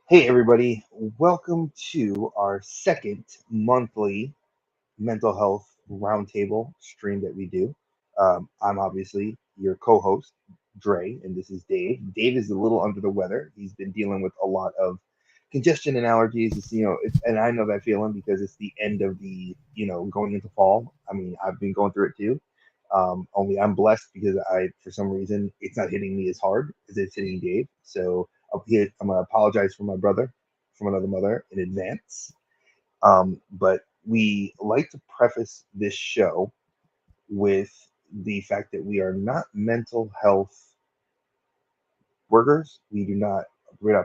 Hey, everybody, welcome to our second monthly mental health roundtable stream that we do. I'm obviously your co host, Dre, and this is Dave. Dave is a little under the weather. He's been dealing with a lot of congestion and allergies. And I know that feeling because it's the end of going into fall. I mean, I've been going through it too. Only I'm blessed because for some reason, it's not hitting me as hard as it's hitting Dave. So I'm gonna apologize for my brother from another mother in advance. But we like to preface this show with the fact that we are not mental health workers. We're not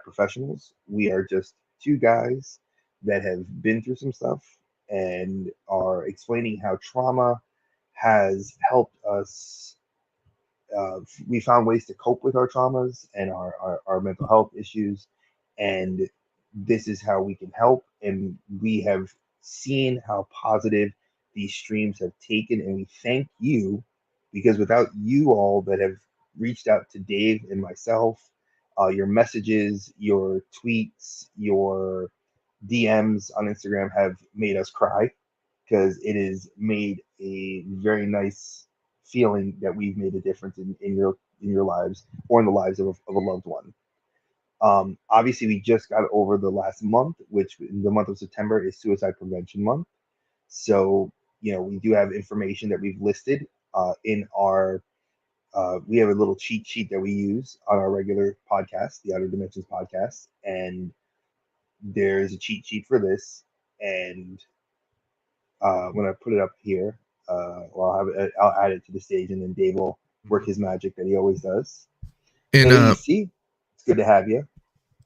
professionals. We are just two guys that have been through some stuff and are explaining how trauma has helped us. We found ways to cope with our traumas and our mental health issues. And this is how we can help. And we have seen how positive these streams have taken. And we thank you because without you all that have reached out to Dave and myself, your messages, your tweets, your DMs on Instagram have made us cry because it has made a very nice feeling that we've made a difference in your lives or in the lives of a loved one. Obviously, we just got over the last month, which in the month of September is Suicide Prevention Month. So, we do have information that we've listed in our. We have a little cheat sheet that we use on our regular podcast, the Outer Dimensions podcast, and there's a cheat sheet for this. And I'm gonna put it up here. I'll add it to the stage, and then Dave will work his magic that he always does. And Hey, EC, it's good to have you.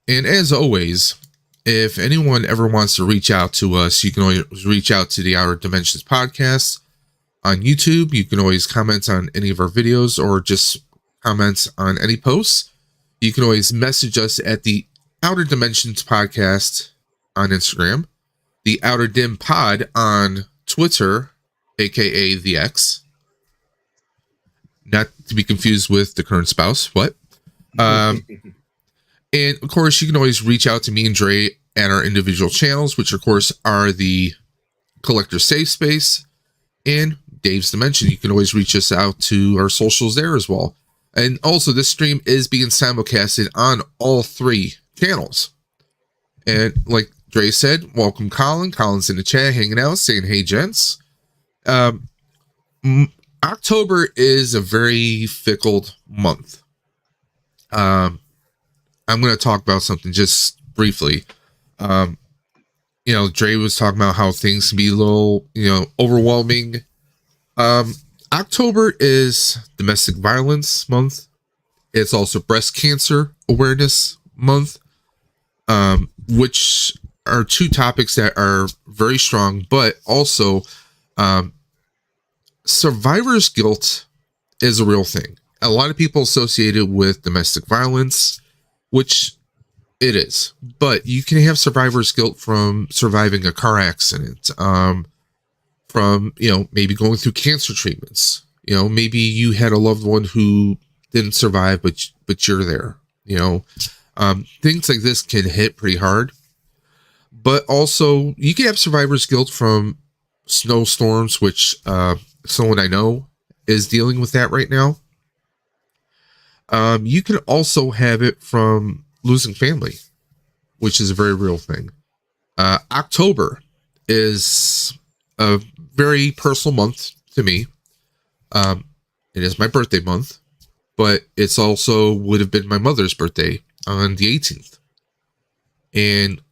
and as always, if anyone ever wants to reach out to us, you can always reach out to the Outer Dimensions podcast on YouTube. You can always comment on any of our videos or just comment on any posts. You can always message us at the Outer Dimensions podcast on Instagram, the Outer Dim Pod on Twitter, aka the X, not to be confused with the current spouse. What? And of course, you can always reach out to me and Dre at our individual channels, which of course are the Collector Safe Space and Dave's Dimension. You can always reach us out to our socials there as well. And also, this stream is being simulcasted on all three channels. And like Dre said, welcome Colin. Colin's in the chat hanging out, saying, hey, gents. October is a very fickle month. I'm going to talk about something just briefly. Dre was talking about how things can be a little, overwhelming. October is Domestic Violence Month. It's also Breast Cancer Awareness Month, which are two topics that are very strong, but also survivor's guilt is a real thing. A lot of people associate it with domestic violence, which it is, but you can have survivor's guilt from surviving a car accident, from, maybe going through cancer treatments. Maybe you had a loved one who didn't survive, but you're there. Things like this can hit pretty hard, but also you can have survivor's guilt from snowstorms, which someone I know is dealing with that right now. You can also have it from losing family, which is a very real thing. October is a very personal month to me. It is my birthday month, but it's also would have been my mother's birthday on the 18th. And a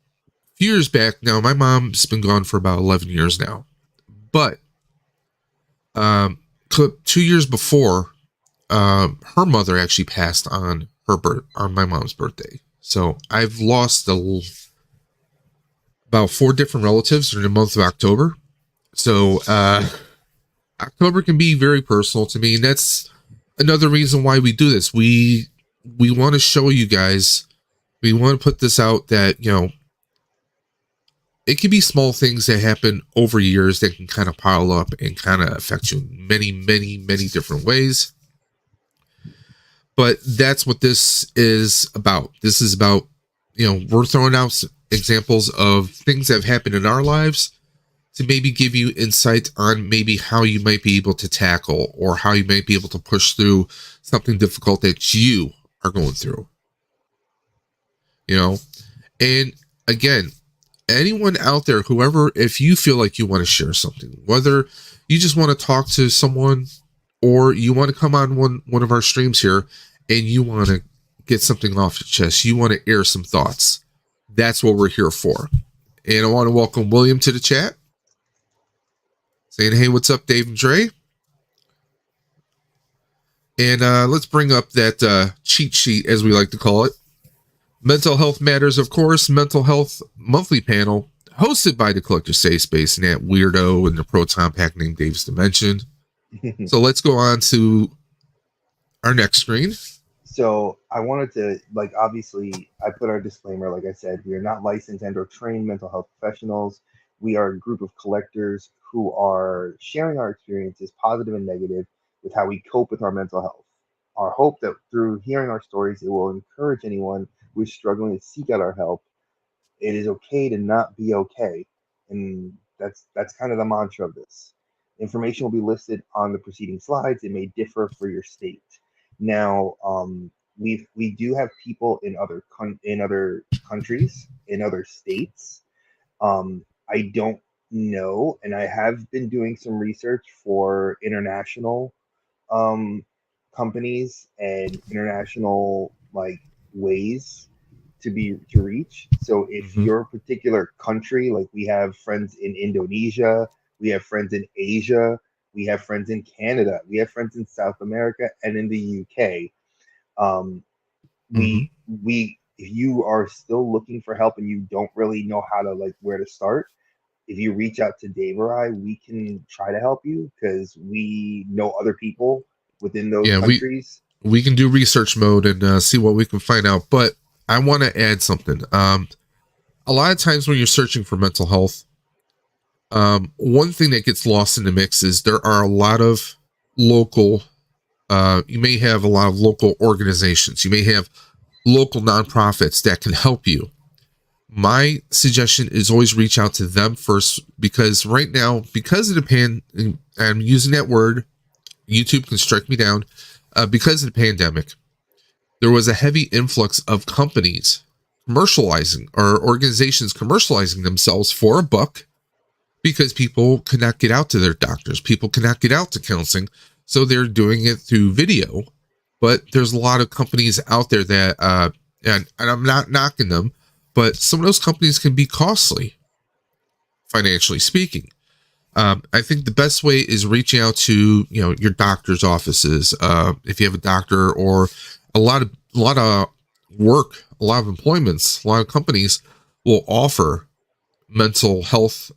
few years back now, my mom's been gone for about 11 years now. But 2 years before, her mother actually passed on on my mom's birthday. So I've lost about 4 different relatives during the month of October. So October can be very personal to me, and that's another reason why we do this. We want to show you guys, we want to put this out that, it can be small things that happen over years that can kind of pile up and kind of affect you in many, many, many different ways. But that's what this is about. This is about we're throwing out examples of things that have happened in our lives to maybe give you insight on maybe how you might be able to tackle or how you might be able to push through something difficult that you are going through. And again, anyone out there, whoever, if you feel like you want to share something, whether you just want to talk to someone or you want to come on one of our streams here and you want to get something off your chest, you want to air some thoughts, that's what we're here for. And I want to welcome William to the chat, saying, hey, what's up, Dave and Dre? And let's bring up that cheat sheet, as we like to call it. Mental Health Matters, of course, Mental Health Monthly Panel, hosted by the Collector Safe Space and that weirdo in the proton pack named Dave's Dimension. So let's go on to our next screen. So I wanted to, obviously, I put our disclaimer, like I said, we are not licensed and or trained mental health professionals. We are a group of collectors who are sharing our experiences, positive and negative, with how we cope with our mental health. Our hope that through hearing our stories, it will encourage anyone who is struggling to seek out our help. It is okay to not be okay. And that's kind of the mantra of this. Information will be listed on the preceding slides. It may differ for your state. Now, we do have people in other countries, in other states. I don't know, and I have been doing some research for international companies and international ways to reach. So if your particular country, like we have friends in Indonesia, we have friends in Asia, we have friends in Canada, we have friends in South America and in the UK. We if you are still looking for help and you don't really know how to where to start, if you reach out to Dave or I, we can try to help you because we know other people within those countries. We can do research mode and see what we can find out. But I want to add something. A lot of times when you're searching for mental health, one thing that gets lost in the mix is there are a lot of local, you may have a lot of local organizations. You may have local nonprofits that can help you. My suggestion is always reach out to them first, because right now, because of the I'm using that word, YouTube can strike me down, because of the pandemic, there was a heavy influx of companies commercializing or organizations commercializing themselves for a buck because people could not get out to their doctors. People could not get out to counseling. So they're doing it through video. But there's a lot of companies out there that, and I'm not knocking them, but some of those companies can be costly, financially speaking. I think the best way is reaching out to, your doctor's offices. If you have a doctor, or a lot of work, a lot of employments, a lot of companies will offer mental health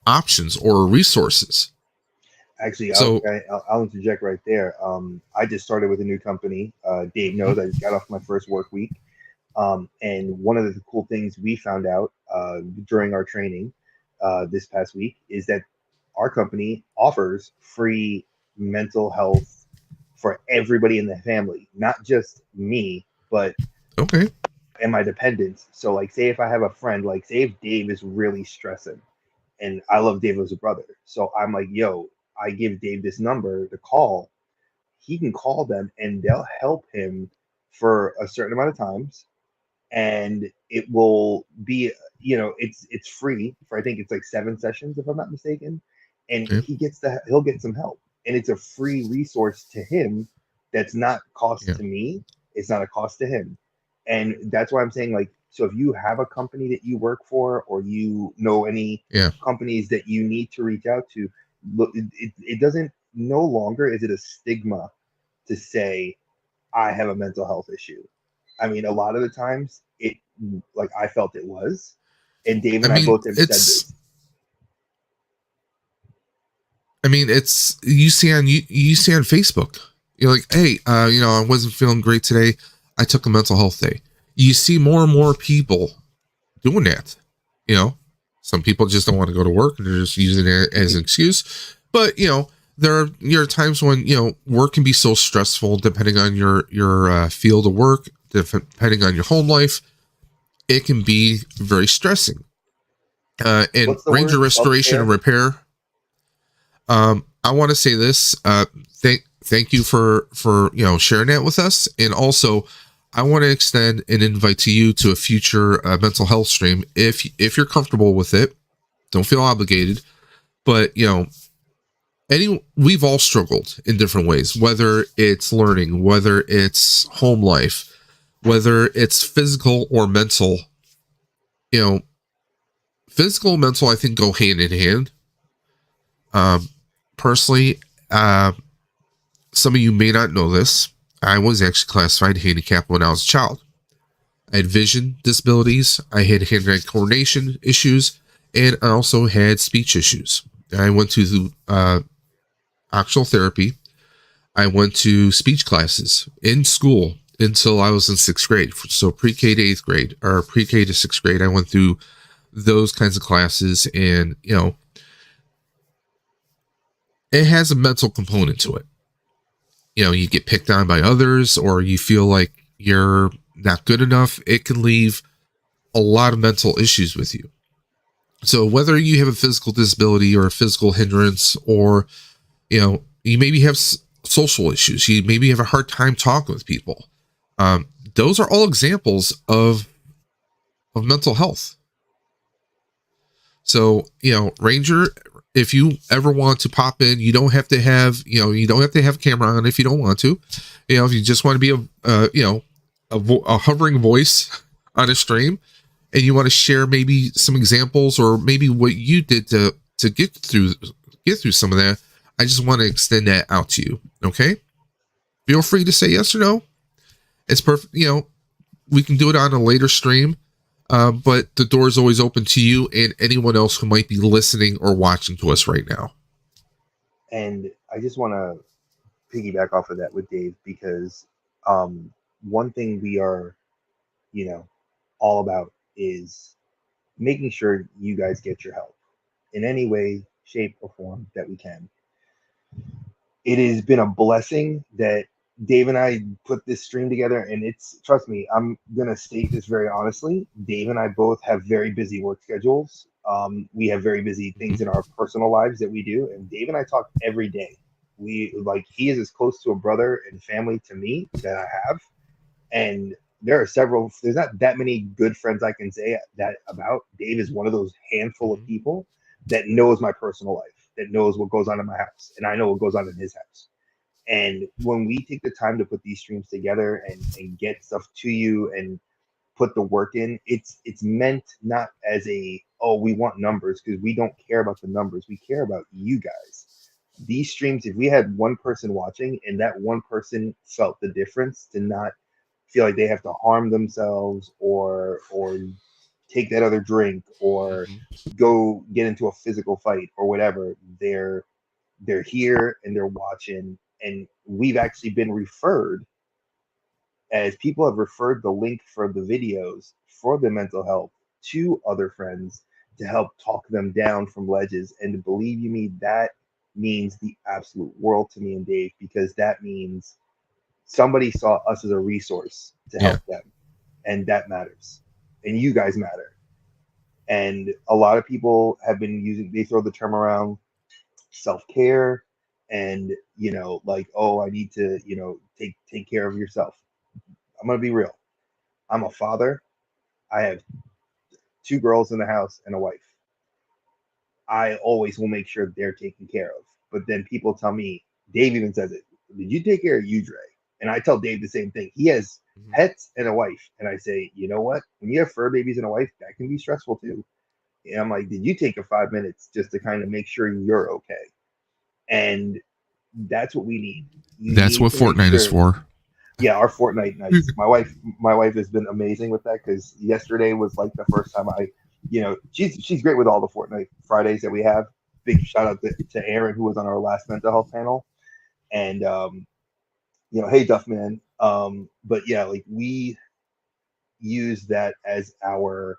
options or resources. Actually, I'll interject right there. I just started with a new company. Dave knows I just got off my first work week. And one of the cool things we found out during our training this past week is that our company offers free mental health for everybody in the family, not just me, but and my dependents. So say if I have a friend, say if Dave is really stressing, and I love Dave as a brother, so I'm like, yo, I give Dave this number to call. He can call them and they'll help him for a certain amount of times, and it will be, it's free for, I think it's 7 sessions if I'm not mistaken, and he'll get some help, and it's a free resource to him. That's not cost to me. It's not a cost to him. And that's why I'm saying, so if you have a company that you work for, or you know any companies that you need to reach out to, look, it doesn't, no longer is it a stigma to say I have a mental health issue. I mean, a lot of the times it, I felt it was, and Dave and I both have said this. I mean, it's, you see on Facebook, you're like, hey, I wasn't feeling great today. I took a mental health day. You see more and more people doing that. Some people just don't want to go to work and they're just using it as an excuse. But, there are times when, work can be so stressful depending on your field of work, depending on your home life. it can be very stressing. And What's the ranger word? Self restoration and care. repair. I want to say this. Thank you for sharing that with us, and also I want to extend an invite to you to a future mental health stream if you're comfortable with it. Don't feel obligated, but we've all struggled in different ways, whether it's learning, whether it's home life, whether it's physical or mental. You know, physical and mental I think go hand in hand. Um, Personally, uh, some of you may not know this. I was actually classified handicapped when I was a child. I had vision disabilities, I had hand-eye coordination issues, and I also had speech issues. I went to actual therapy. I went to speech classes in school until I was in sixth grade. So pre-K to eighth grade, or pre-K to sixth grade, I went through those kinds of classes, and it has a mental component to it. You get picked on by others, or you feel like you're not good enough. It can leave a lot of mental issues with you. So whether you have a physical disability or a physical hindrance, or you maybe have social issues, you maybe have a hard time talking with people. Those are all examples of mental health. So Ranger, if you ever want to pop in, you don't have to have you don't have to have a camera on if you don't want to. If you just want to be a hovering voice on a stream, and you want to share maybe some examples or maybe what you did to get through some of that, I just want to extend that out to you. Okay, feel free to say yes or no. It's perfect. We can do it on a later stream, but the door is always open to you and anyone else who might be listening or watching to us right now. And I just want to piggyback off of that with Dave because um, one thing we are, you know, all about is making sure you guys get your help in any way, shape, or form that we can. It has been a blessing that Dave and I put this stream together, and it's, trust me, I'm gonna state this very honestly. Dave and I both have very busy work schedules. We have very busy things in Mhm. our personal lives that we do, and Dave and I talk every day. We like he is as close to a brother and family to me that I have, and there are several. There's not that many good friends I can say that about. Dave is one of those handful of Mhm. people that knows my personal life, that knows what goes on in my house, and I know what goes on in his house. And when we take the time to put these streams together and get stuff to you and put the work in, it's meant not as a, oh, we want numbers, because we don't care about the numbers. We care about you guys. These streams, if we had one person watching and that one person felt the difference, to not feel like they have to harm themselves or take that other drink or Mhm. go get into a physical fight or whatever, they're here and they're watching. And we've actually been referred, as people have referred the link for the videos for the mental health to other friends to help talk them down from ledges. And believe you me, that means the absolute world to me and Dave, because that means somebody saw us as a resource to Yeah. help them. And that matters. And you guys matter. And a lot of people have been using, they throw the term around, self care, and like, oh, I need to, take care of yourself. I'm gonna be real. I'm a father. I have two girls in the house and a wife. I always will make sure they're taken care of. But then people tell me, Dave even says it, did you take care of you, Dre? And I tell Dave the same thing. He has Mhm. pets and a wife. And I say, you know what? When you have fur babies and a wife, that can be stressful too. And I'm like, did you take a 5 minutes just to kind of make sure you're okay? And that's what we need. You That's need what to make Fortnite is sure. for. Yeah, our Fortnite nights. My wife has been amazing with that, because yesterday was like the first time she's great with all the Fortnite Fridays that we have. Big shout out to Aaron, who was on our last mental health panel, and hey Duffman. But yeah, like we use that as our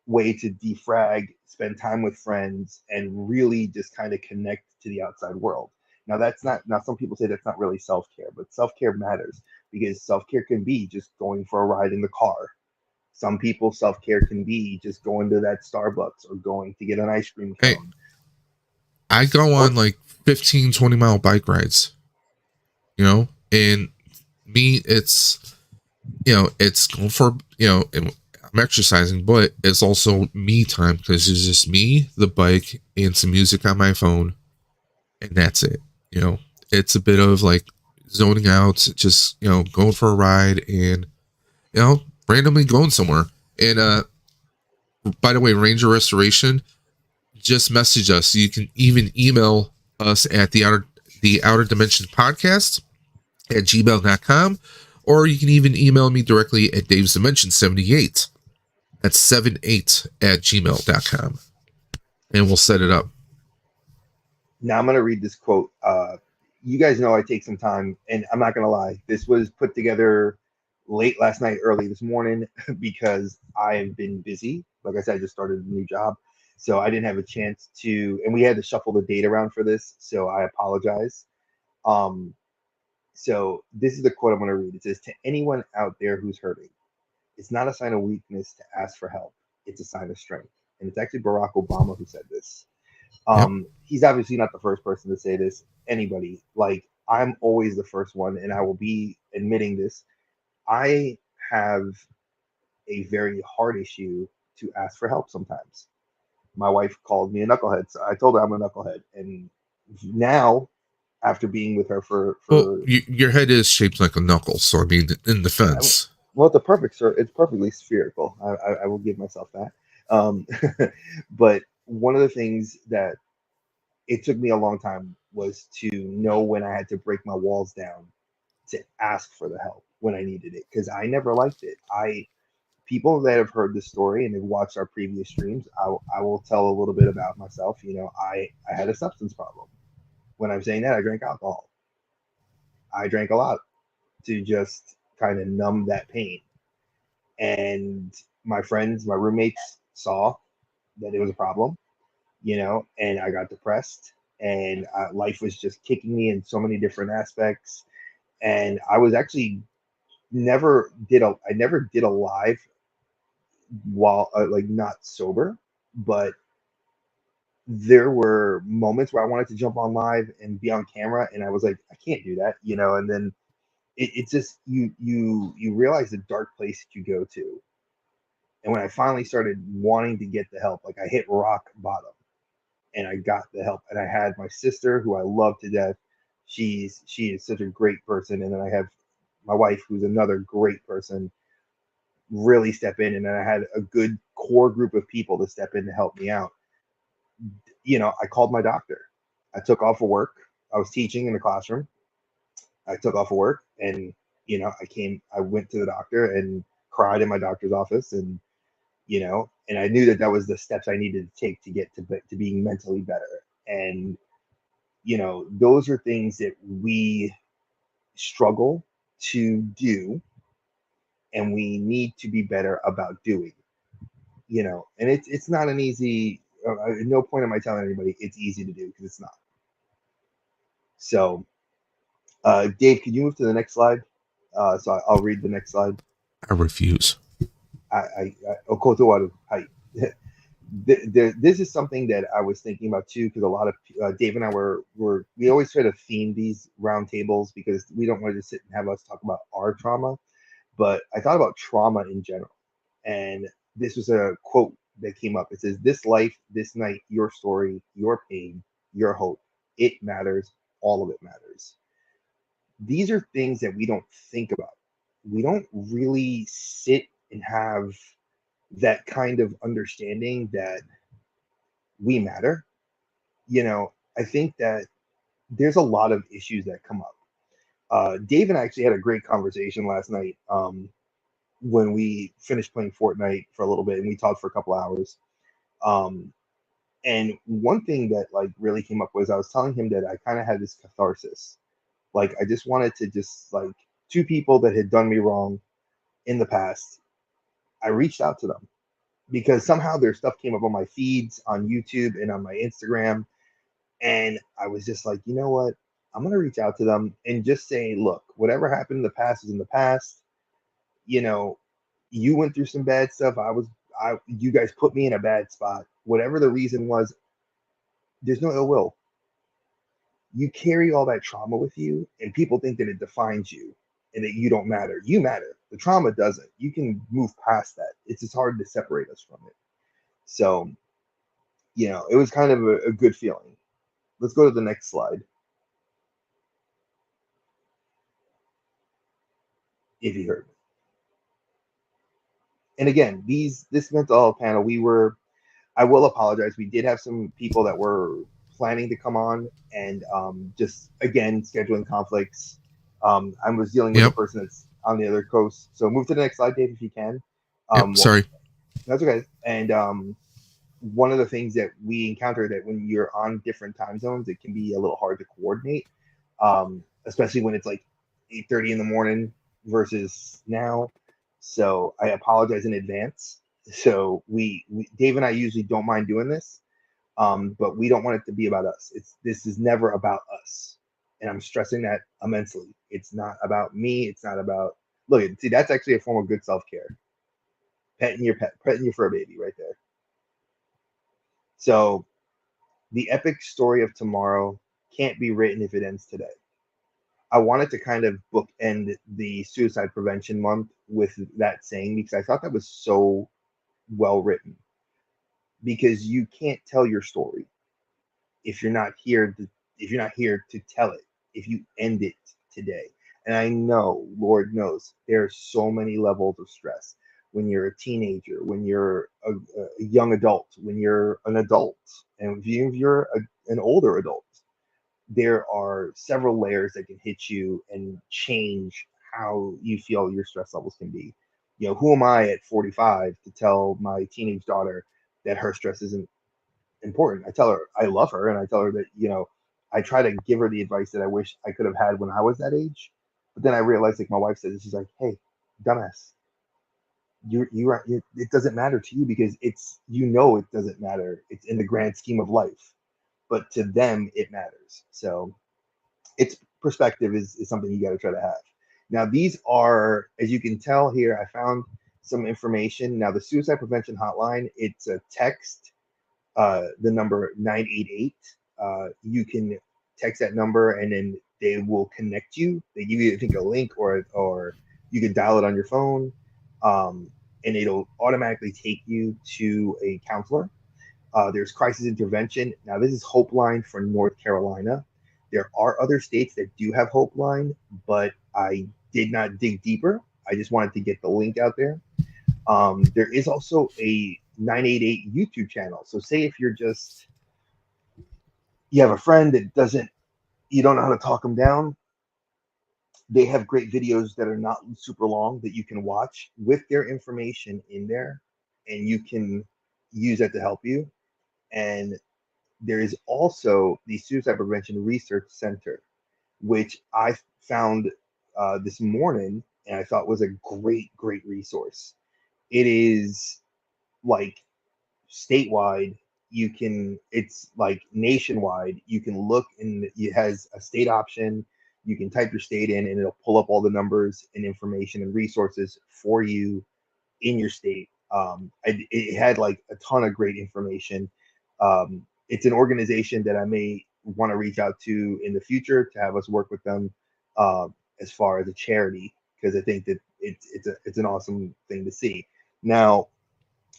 way to defrag, spend time with friends, and really just kind of connect to the outside world. Now, that's not, now some people say that's not really self care, but self care matters, because self care can be just going for a ride in the car, Some people self-care can be just going to that Starbucks or going to get an ice cream Hey, cone I go or on like 15, 20 mile bike rides, and me, it's going for, I'm exercising, but it's also me time because it's just me, the bike, and some music on my phone, and that's it. You know, it's a bit of like zoning out, just, going for a ride and, randomly going somewhere. And, by the way, Ranger Restoration, just message us. You can even email us at the outer dimension podcast at gmail.com, or you can even email me directly at Dave's Dimension 78. That's 78 at gmail.com. And we'll set it up. now I'm going to read this quote. You guys know I take some time, and I'm not going to lie. This was put together late last night, early this morning, because I have been busy. Like I said, I just started a new job. So I didn't have a chance to, and we had to shuffle the date around for this. So I apologize. Um, so this is the quote I'm going to read. It says, "To anyone out there who's hurting, it's not a sign of weakness to ask for help. It's a sign of strength." And it's actually Barack Obama who said this. Yep. He's obviously not the first person to say this. Anybody, like, I'm always the first one, and I will be admitting this. I have a very hard issue to ask for help sometimes. My wife called me a knucklehead, so I told her I'm a knucklehead. And now, after being with her Well, for your head is shaped like a knuckle. So, I mean, in defense. well, it's a perfect, sir. It's perfectly spherical. I will give myself that. Um, but one of the things that it took me a long time was to know when I had to break my walls down to ask for the help when I needed it, because I never liked it. I People that have heard the story and have watched our previous streams, I will tell a little bit about myself. I had a substance problem. When I'm saying that, I drank alcohol. I drank a lot to just kind of numb that pain. And my friends, my roommates saw that it was a problem, and I got depressed, and life was just kicking me in so many different aspects. And I was actually I never did a live while like not sober, but there were moments where I wanted to jump on live and be on camera, and I was like, I can't do that, and then it's just you realize the dark place that you go to. And when I finally started wanting to get the help, like I hit rock bottom and I got the help. And I had my sister, who I love to death. She is such a great person. And then I have my wife, who's another great person, really step in. And then I had a good core group of people to step in to help me out. I called my doctor. I took off of work. I was teaching in the classroom. I took off of work, and I went to the doctor and cried in my doctor's office, and I knew that that was the steps I needed to take to get to being mentally better. And those are things that we struggle to do, and we need to be better about doing. And it's not an easy. At no point am I telling anybody it's easy to do, because it's not. So, Dave, could you move to the next slide? So I'll read the next slide. I refuse. Okotowaru. Hi. This is something that I was thinking about too, because a lot of Dave and I we always try to theme these roundtables because we don't want to just sit and have us talk about our trauma, but I thought about trauma in general, and this was a quote that came up. It says, "This life, this night, your story, your pain, your hope, it matters. All of it matters." These are things that we don't think about. We don't really sit and have that kind of understanding that we matter. I think that there's a lot of issues that come up. Dave and I actually had a great conversation last night, when we finished playing Fortnite for a little bit, and we talked for a couple hours. Um, and one thing that like really came up was I was telling him that I kind of had this catharsis. Like I just wanted to just like two people that had done me wrong in the past. I reached out to them because somehow their stuff came up on my feeds on YouTube and on my Instagram. And I was just like, you know what? I'm going to reach out to them and just say, look, whatever happened in the past is in the past. You know, You went through some bad stuff. You guys put me in a bad spot. Whatever the reason was, there's no ill will. You carry all that trauma with you, and people think that it defines you and that you don't matter. You matter. The trauma doesn't. You can move past that. It's just hard to separate us from it. So, it was kind of a good feeling. Let's go to the next slide. If you heard me. And again, this mental health panel, I will apologize. We did have some people that were planning to come on, and just again scheduling conflicts. I was dealing with a Yep. person that's on the other coast. So move to the next slide, Dave, if you can. Yep. Well, Sorry. that's okay. And one of the things that we encounter that when you're on different time zones, it can be a little hard to coordinate, especially when it's like 8:30 in the morning versus now. So I apologize in advance. So Dave and I usually don't mind doing this, but we don't want it to be about us. This is never about us, and I'm stressing that immensely. It's not about me. It's not about look. See, that's actually a form of good self care. Petting your fur baby, right there. So the epic story of tomorrow can't be written if it ends today. I wanted to kind of bookend the suicide prevention month with that saying because I thought that was so well written. Because you can't tell your story if you're not here to tell it. If you end it today, and I know, Lord knows, there are so many levels of stress when you're a teenager, when you're a young adult, when you're an adult, and if you're an older adult, there are several layers that can hit you and change how you feel your stress levels can be. Who am I at 45 to tell my teenage daughter that her stress isn't important? I tell her I love her, and I tell her that I try to give her the advice that I wish I could have had when I was that age. But then I realized, like my wife said, she's like, "Hey, dumbass, it doesn't matter to you because it doesn't matter. It's in the grand scheme of life, but to them it matters." So its perspective is something you got to try to have. Now, these are, as you can tell here, I found some information. Now, the suicide prevention hotline, it's a text, the number 988. You can text that number and then they will connect you. They give you, I think, a link or you can dial it on your phone, um, and it'll automatically take you to a counselor. There's crisis intervention. Now, this is Hope Line for North Carolina. There are other states that do have Hope Line, but I did not dig deeper. I just wanted to get the link out there. There is also a 988 YouTube channel. So, say if you have a friend that you don't know how to talk them down, they have great videos that are not super long that you can watch with their information in there, and you can use that to help you. And there is also the Suicide Prevention Research Center, which I found this morning and I thought was a great, great resource. It is like statewide. It's like nationwide. You can look and it has a state option. You can type your state in and it'll pull up all the numbers and information and resources for you in your state. It had like a ton of great information. It's an organization that I may want to reach out to in the future to have us work with them, uh, as far as a charity, because I think that it's an awesome thing to see. Now,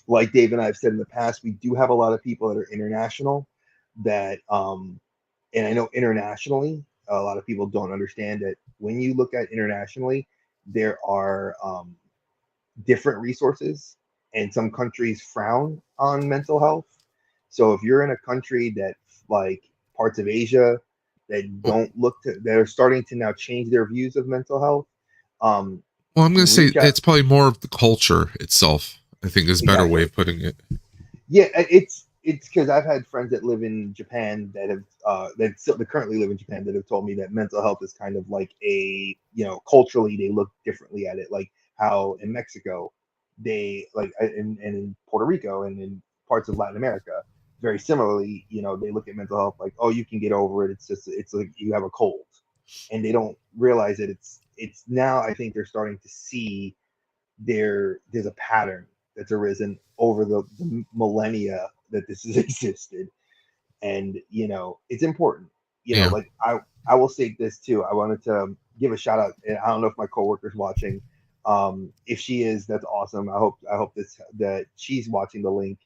like Dave and I have said in the past, we do have a lot of people that are international that, and I know internationally, a lot of people don't understand that when you look at internationally, there are different resources, and some countries frown on mental health. So if you're in a country that, like parts of Asia, that Well, don't look to that are starting to now change their views of mental health, um, well, I'm going to say reach out. it's probably more of the culture itself. I think is a better way Exactly. of putting it. Yeah, it's because I've had friends that live in Japan that have that currently live in Japan that have told me that mental health is kind of like culturally they look differently at it, like how in Mexico they like and in Puerto Rico and in parts of Latin America very similarly, they look at mental health like, oh, you can get over it, it's like you have a cold, and they don't realize that it's now I think they're starting to see there's a pattern that's arisen over the millennia that this has existed. And it's important. Yeah. Like I will say this too. I wanted to give a shout out, and I don't know if my coworker's watching. If she is, that's awesome. I hope that she's watching the link.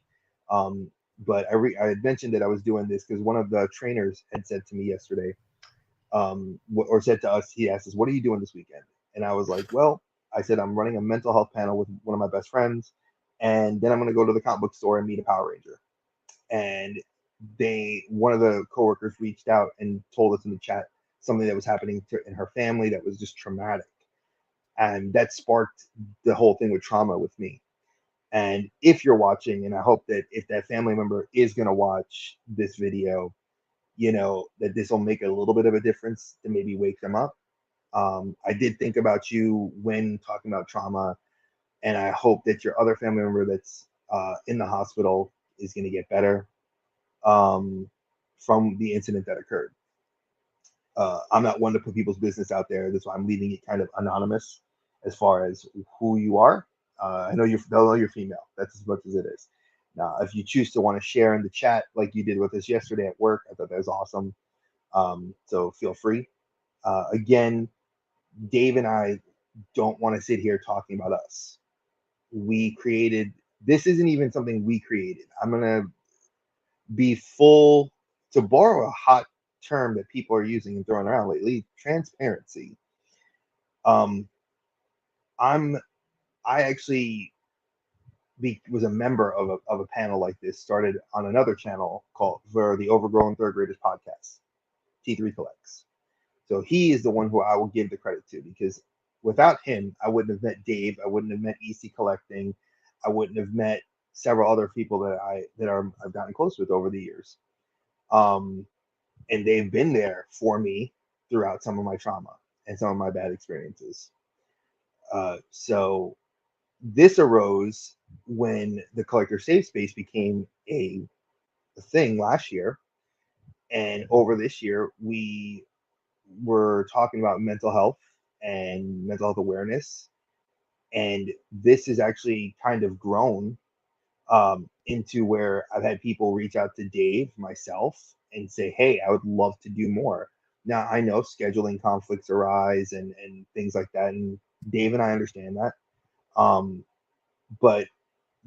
um but I had mentioned that I was doing this because one of the trainers had said to me yesterday, or said to us, he asked us, "What are you doing this weekend?" And I was like, "Well," I said, "I'm running a mental health panel with one of my best friends, and then I'm going to go to the comic book store and meet a Power Ranger." And one of the coworkers reached out and told us in the chat something that was happening in her family that was just traumatic, and that sparked the whole thing with trauma with me. And if you're watching, and I hope that if that family member is going to watch this video, that this will make a little bit of a difference to maybe wake them up. I did think about you when talking about trauma, and I hope that your other family member that's in the hospital is going to get better, um, from the incident that occurred. I'm not one to put people's business out there. That's why I'm leaving it kind of anonymous as far as who you are. They'll know you're female. That's as much as it is. Now, if you choose to want to share in the chat like you did with us yesterday at work, I thought that was awesome. So feel free. Again, Dave and I don't want to sit here talking about us. We created this. Isn't even something we created. I'm gonna be full, to borrow a hot term that people are using and throwing around lately, transparency. Um, I'm I actually was a member of a panel like this, started on another channel called for the Overgrown Third Graders podcast, T3 Collects. So he is the one who I will give the credit to, because without him, I wouldn't have met Dave. I wouldn't have met EC Collecting. I wouldn't have met several other people I've gotten close with over the years. Um, and they've been there for me throughout some of my trauma and some of my bad experiences. So this arose when the collector safe space became a thing last year, and over this year we were talking about mental health and mental health awareness, and this has actually kind of grown into where I've had people reach out to Dave, myself, and say, "Hey, I would love to do more." Now I know scheduling conflicts arise and things like that, and Dave and I understand that. Um, but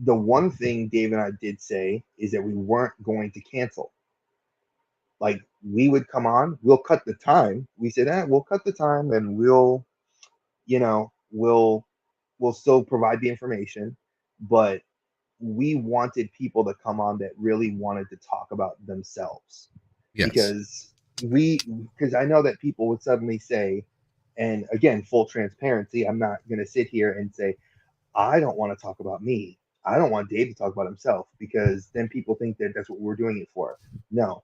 the one thing Dave and I did say is that we weren't going to cancel. Like, we would come on, we'll cut the time. We said, we'll cut the time, and you know, we'll we'll still provide the information, but we wanted people to come on that really wanted to talk about themselves, Yes. because because I know that people would suddenly say, and again, full transparency, I'm not going to sit here and say I don't want to talk about me. I don't want Dave to talk about himself, because then people think that that's what we're doing it for. No,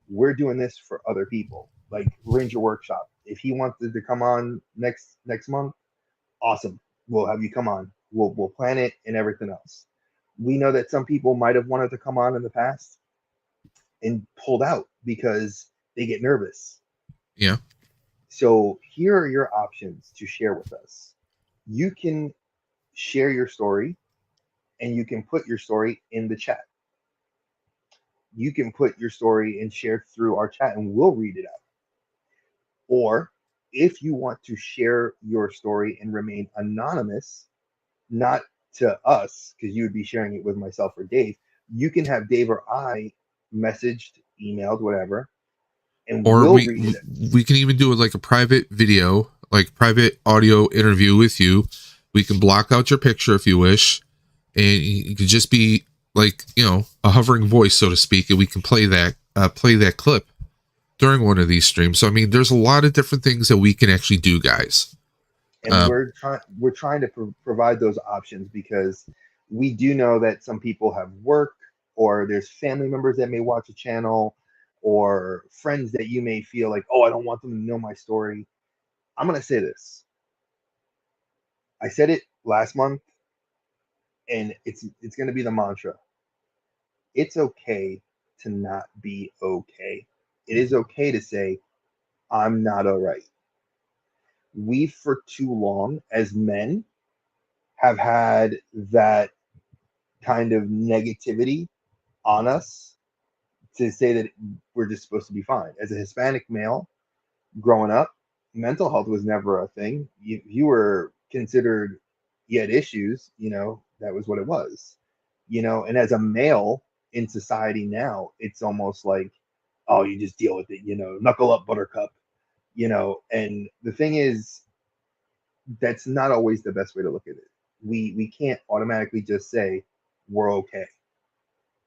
we're doing this for other people. Like Ranger Workshop, if he wanted to come on next month, awesome. We'll have you come on. We'll plan it and everything else. We know that some people might have wanted to come on in the past and pulled out because they get nervous. Yeah. So here are your options to share with us. You can share your story, and you can put your story in the chat. You can put your story and share through our chat, and we'll read it out. Or if you want to share your story and remain anonymous, not to us, because you would be sharing it with myself or Dave, you can have Dave or I messaged, emailed, whatever, and Or we'll we read it. we can even do it like a private video, like private audio interview with you. We can block out your picture if you wish, and you could just be like, a hovering voice, so to speak, and we can play that clip during one of these streams. So I mean, there's a lot of different things that we can actually do, guys. And Um, we're trying to provide those options, because we do know that some people have work, or there's family members that may watch a channel, or friends that you may feel like, oh, I don't want them to know my story. I'm going to say this. I said it last month, and it's going to be the mantra. It's okay to not be okay. It is okay to say, I'm not all right. We, for too long as men, have had that kind of negativity on us to say that we're just supposed to be fine. As a Hispanic male growing up, mental health was never a thing. You were considered, you had issues, that was what it was. And as a male in society now, it's almost like, oh, you just deal with it, knuckle up, buttercup, and the thing is, that's not always the best way to look at it. We can't automatically just say we're okay,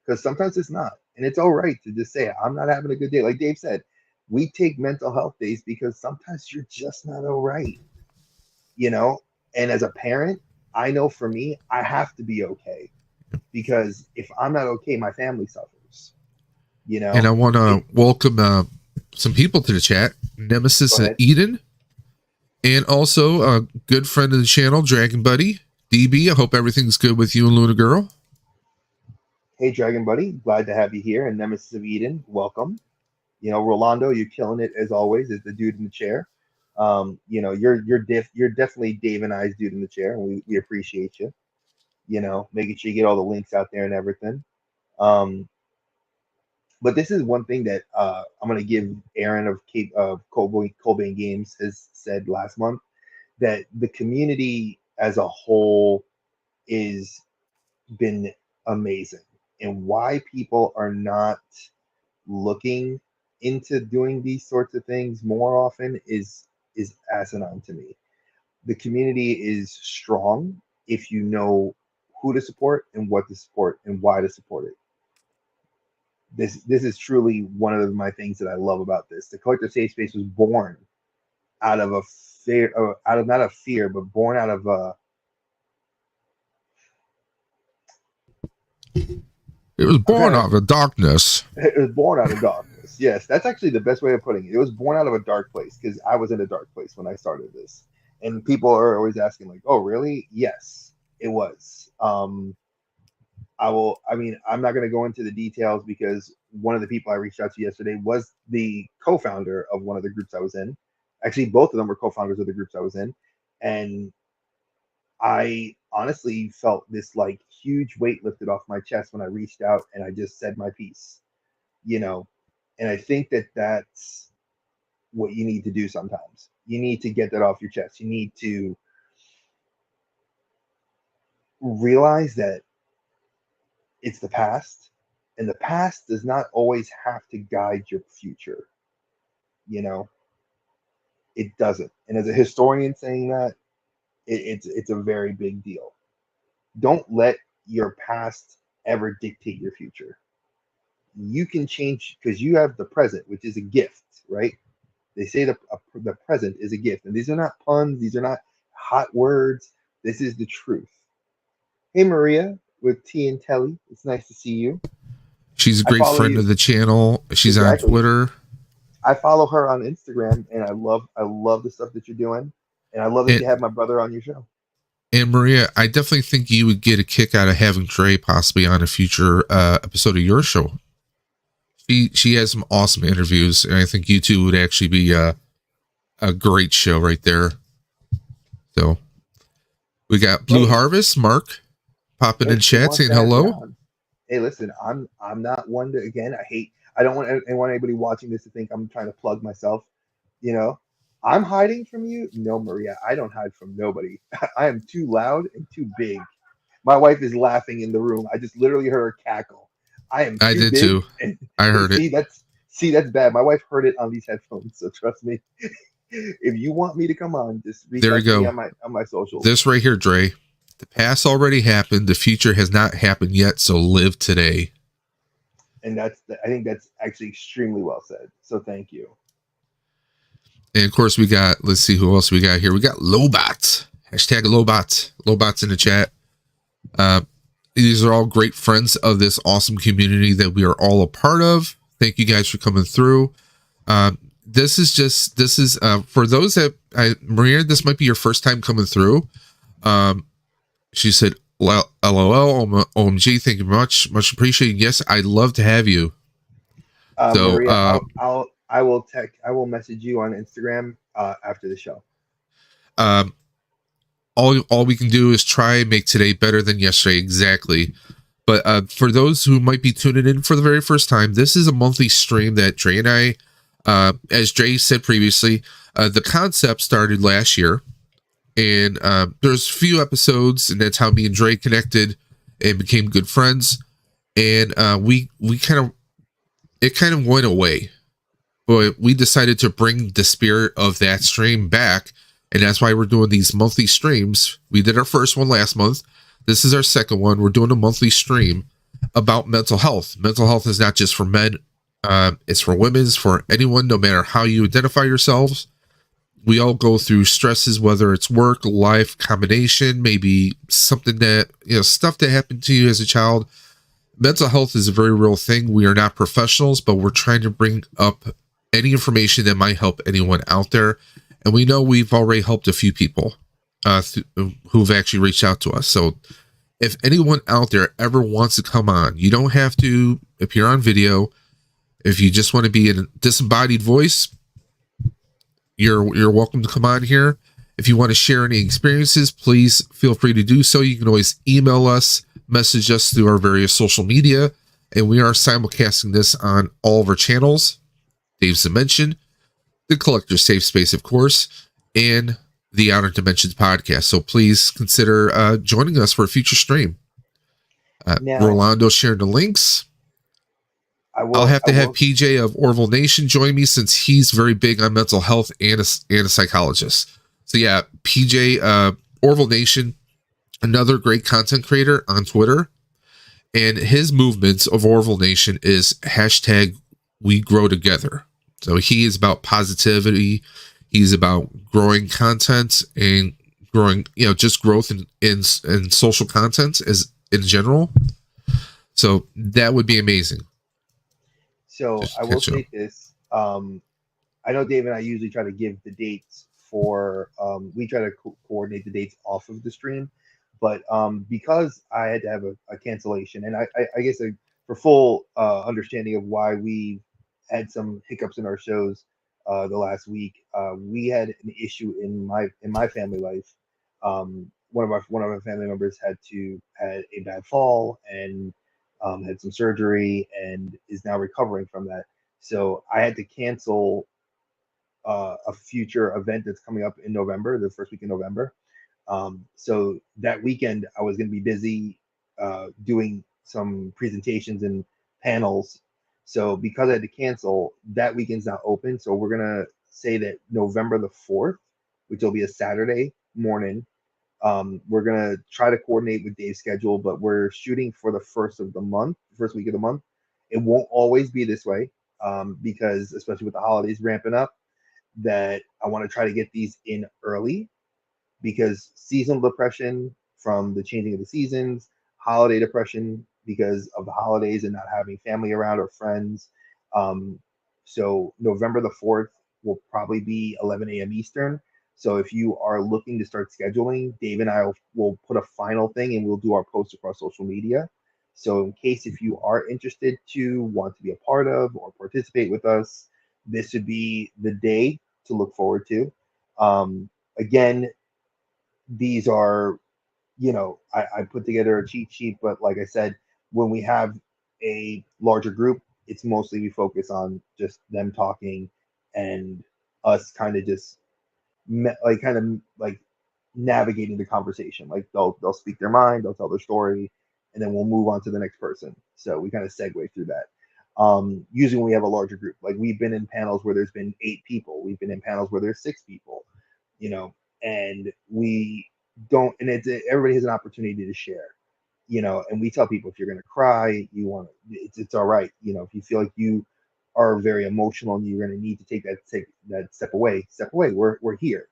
because sometimes it's not, and it's all right to just say I'm not having a good day. Like Dave said, we take mental health days because sometimes you're just not all right, you know. And as a parent, I know for me, I have to be okay, because if I'm not okay, my family suffers. You And I know, want it. to welcome some people to the chat. Go Nemesis and ahead. Eden, and also a good friend of the channel, Dragon Buddy DB. I hope everything's good with you and Luna Girl. Hey, Dragon Buddy, glad to have you here. And Nemesis of Eden, welcome. Rolando, you're killing it as always. As the dude in the chair. You're definitely Dave and I's dude in the chair, and we appreciate you. Making sure you get all the links out there and everything. Um, but this is one thing that I'm gonna give Aaron of Cape of Colbane Games has said last month, that the community as a whole is been amazing, and why people are not looking into doing these sorts of things more often is asinine to me. The community is strong if you know who to support and what to support and why to support it. This is truly one of my things that I love about this. The collector safe space was born out of a fear, out of not a fear, but born out of It was I'm born trying to out of darkness. it was born out of darkness. Yes, that's actually the best way of putting it. It was born out of a dark place, because I was in a dark place when I started this. And people are always asking, like, "Oh, really?" Yes, it was. I mean, I'm not going to go into the details, because one of the people I reached out to yesterday was the co-founder of one of the groups I was in. Actually, both of them were co-founders of the groups I was in, and I honestly felt this like huge weight lifted off my chest when I reached out and I just said my piece, you know. And I think that that's what you need to do sometimes. You need to get that off your chest. You need to realize that it's the past, and the past does not always have to guide your future. You know, it doesn't. And as a historian saying that, it's a very big deal. Don't let your past ever dictate your future. You can change, because you have the present, which is a gift, right? They say the present is a gift, and these are not puns. These are not hot words. This is the truth. Hey, Maria with T and Telly, it's nice to see you. She's a I great follow friend you. of the channel. She's on Exactly. Twitter. I follow her on Instagram, and I love the stuff that you're doing, and I love that And, you have my brother on your show. and Maria, I definitely think you would get a kick out of having Dre possibly on a future episode of your show. She has some awesome interviews, and I think you two would actually be a great show right there. So we got Blue Hey, Harvest, Mark, popping in if she chat wants saying to have me hello. on, hey, listen, I'm not one to, again. I don't want anybody watching this to think I'm trying to plug myself. You know, I'm hiding from you. No, Maria, I don't hide from nobody. I am too loud and too big. My wife is laughing in the room. I just literally heard her cackle. I am I too did big, too. and I heard it. see that's bad. My wife heard it on these headphones, so trust me. If you want me to come on, just reach There we out to me go. on my socials. This right here, Dre. The past already happened. The future has not happened yet. So live today. And I think that's actually extremely well said. So thank you. And of course, we got, let's see who else we got here. We got Lobot. Hashtag Lobot. Lobot's in the chat. Uh, these are all great friends of this awesome community that we are all a part of. Thank you guys for coming through. This is for those that Maria, this might be your first time coming through. She said, "LOL, OMG, thank you much appreciated. Yes, I'd love to have you." So, Maria, I will message you on Instagram after the show. um, all we can do is try and make today better than yesterday. Exactly. But for those who might be tuning in for the very first time, this is a monthly stream that Dre and I, as Dre said previously, the concept started last year, and there's a few episodes, and that's how me and Dre connected and became good friends. And we kind of it kind of went away, but we decided to bring the spirit of that stream back, and that's why we're doing these monthly streams. We did our first one last month. This is our second one. We're doing a monthly stream about mental health. Mental health is not just for men, it's for women, it's for anyone, no matter how you identify yourselves. We all go through stresses, whether it's work, life, combination, maybe something that, stuff that happened to you as a child. Mental health is a very real thing. We are not professionals, but we're trying to bring up any information that might help anyone out there. And we know we've already helped a few people who've actually reached out to us. So if anyone out there ever wants to come on, you don't have to appear on video. If you just want to be a disembodied voice, you're welcome to come on here. If you want to share any experiences, please feel free to do so. You can always email us, message us through our various social media, and we are simulcasting this on all of our channels. Dave's Dimension, the Collector's Safe Space, of course, and the Outer Dimensions podcast. So please consider joining us for a future stream. Now, Rolando shared the links. I'll have to have PJ of Orville Nation join me since he's very big on mental health and a psychologist. So yeah, PJ, Orville Nation, another great content creator on Twitter. And his movements of Orville Nation is hashtag we grow together. So he is about positivity. He's about growing content and growing, just growth in social content as in general. So that would be amazing. So I will state this. I know Dave and I usually try to give the dates for, we try to coordinate the dates off of the stream. But because I had to have a cancellation, and I guess for full understanding of why we had some hiccups in our shows the last week, we had an issue in my family life. One of our family members had a bad fall and had some surgery and is now recovering from that. So I had to cancel a future event that's coming up in November, the first week in November. So that weekend, I was going to be busy doing some presentations and panels. So because I had to cancel, that weekend's not open. So we're going to say that November the 4th, which will be a Saturday morning, we're going to try to coordinate with Dave's schedule, but we're shooting for the first week of the month. It won't always be this way because, especially with the holidays ramping up, that I want to try to get these in early because seasonal depression from the changing of the seasons, holiday depression because of the holidays and not having family around or friends. Um, so November the 4th will probably be 11 a.m. Eastern. So if you are looking to start scheduling, Dave and I will put a final thing and we'll do our posts across social media. So in case if you are interested to want to be a part of or participate with us, this would be the day to look forward to. Again, these are, I put together a cheat sheet, but like I said, when we have a larger group, it's mostly we focus on just them talking and us kind of just like navigating the conversation. Like they'll speak their mind, they'll tell their story, and then we'll move on to the next person. So we kind of segue through that. Usually when we have a larger group, like we've been in panels where there's been 8 people, we've been in panels where there's 6 people, and we don't, and everybody has an opportunity to share, and we tell people if you're going to cry, it's all right. If you feel like you are very emotional and you're going to need to take that step away, we're here.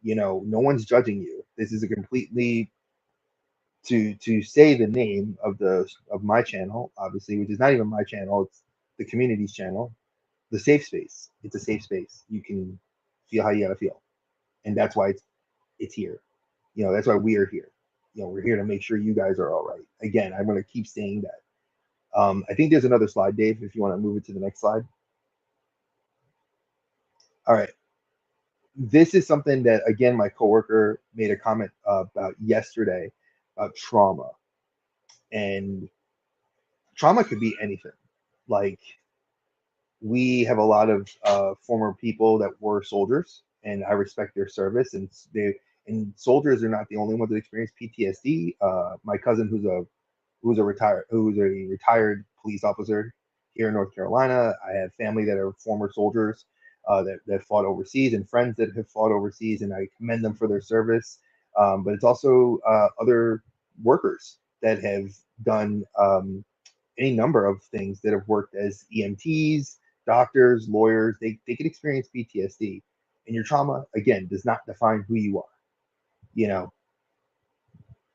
No one's judging you. This is a completely, to say the name of my channel, obviously, which is not even my channel, it's the community's channel, the safe space. It's a safe space. You can feel how you gotta feel, and that's why it's here. That's why we are here. We're here to make sure you guys are all right. Again, I'm gonna keep saying that. I think there's another slide, Dave, if you want to move it to the next slide. All right. this is something that, again, my coworker made a comment about yesterday about trauma. And trauma could be anything. Like, we have a lot of former people that were soldiers, and I respect their service. And soldiers are not the only ones that experience PTSD. My cousin, who's a retired police officer here in North Carolina. I have family that are former soldiers that fought overseas, and friends that have fought overseas, and I commend them for their service. But it's also other workers that have done any number of things, that have worked as EMTs, doctors, lawyers. They can experience PTSD, and your trauma, again, does not define who you are. You know,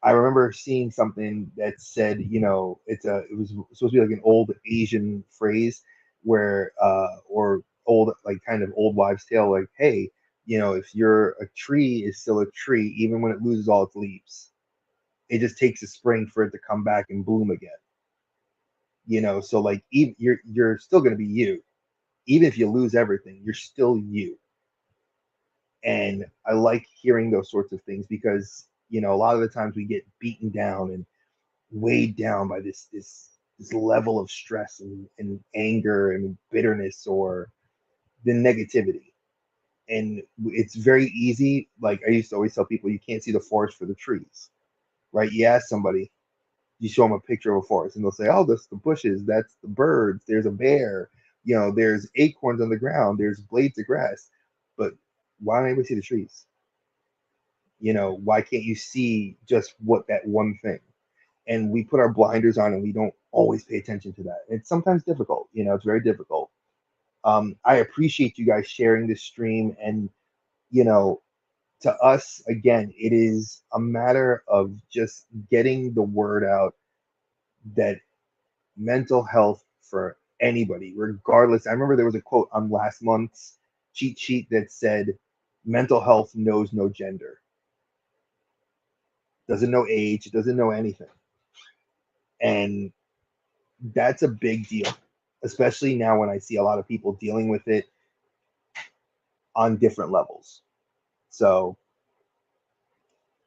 I remember seeing something that said, it was supposed to be like an old Asian phrase where, or old, like kind of old wives' tale, like, hey, if you're a tree, is still a tree, even when it loses all its leaves. It just takes a spring for it to come back and bloom again. So like, even, you're still going to be you, even if you lose everything, you're still you. And I like hearing those sorts of things because, a lot of the times we get beaten down and weighed down by this level of stress and anger and bitterness, or the negativity. And it's very easy. Like, I used to always tell people, you can't see the forest for the trees, right? You ask somebody, you show them a picture of a forest, and they'll say, oh, that's the bushes, that's the birds, there's a bear, there's acorns on the ground, there's blades of grass. But why don't anybody see the trees? Why can't you see just what that one thing? And we put our blinders on, and we don't always pay attention to that. It's sometimes difficult. It's very difficult. I appreciate you guys sharing this stream. And you know to us, again, it is a matter of just getting the word out that mental health for anybody, regardless. I remember there was a quote on last month's cheat sheet that said, mental health knows no gender, doesn't know age, doesn't know anything. And that's a big deal, especially now when I see a lot of people dealing with it on different levels. So,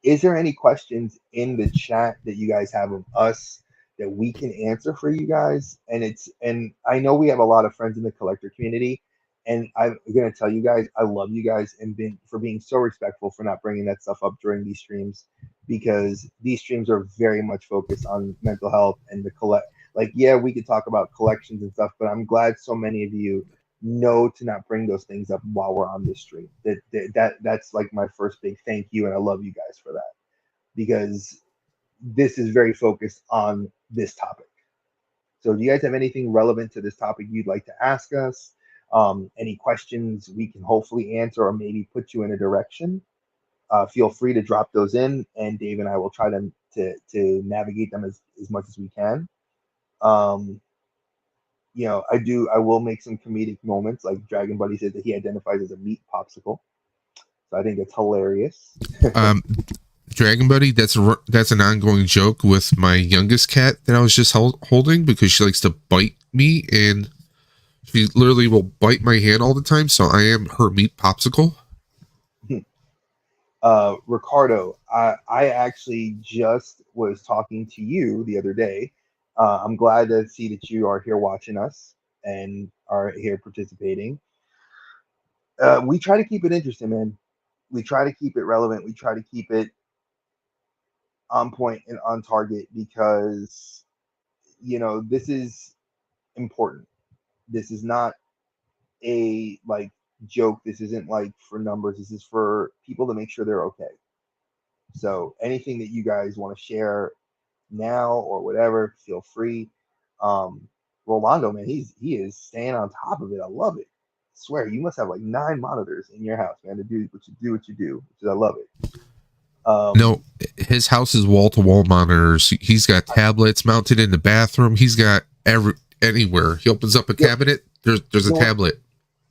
is there any questions in the chat that you guys have of us that we can answer for you guys? And I know we have a lot of friends in the collector community, and I'm gonna tell you guys, I love you guys, and for being so respectful for not bringing that stuff up during these streams, because these streams are very much focused on mental health and the collect. Like, yeah, we could talk about collections and stuff, but I'm glad so many of you know to not bring those things up while we're on this stream. That's like my first big thank you, and I love you guys for that, because this is very focused on this topic. So, do you guys have anything relevant to this topic you'd like to ask us? Any questions we can hopefully answer, or maybe put you in a direction? Feel free to drop those in, and Dave and I will try to navigate them as much as we can. Um, I will make some comedic moments, like Dragon Buddy said that he identifies as a meat popsicle. So I think it's hilarious. Um, Dragon Buddy, that's an ongoing joke with my youngest cat that I was just holding, because she likes to bite me, and she literally will bite my hand all the time. So I am her meat popsicle. Ricardo, I actually just was talking to you the other day. I'm glad to see that you are here watching us and are here participating. We try to keep it interesting, man. We try to keep it relevant. We try to keep it on point and on target, because this is important. This is not a like joke. This isn't like for numbers. This is for people to make sure they're okay. So anything that you guys want to share now or whatever, feel free. Um, Rolando, man, he is staying on top of it. I love it. I swear, you must have like 9 monitors in your house, man, to do what you do, which is, I love it. No, his house is wall to wall monitors. He's got tablets mounted in the bathroom. He's got anywhere. He opens up a Yeah, cabinet. There's a tablet.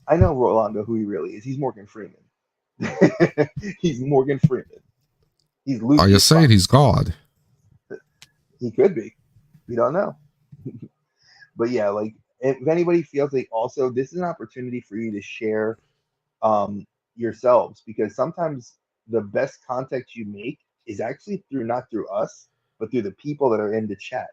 I know Rolando who he really is. He's Morgan Freeman. He's Morgan Freeman. He's I Lucius just saying, Fox. he's God. He could be. We don't know. But yeah, like, if anybody feels like, also, this is an opportunity for you to share, um, yourselves, because sometimes the best contact you make is actually through, not through us, but through the people that are in the chat.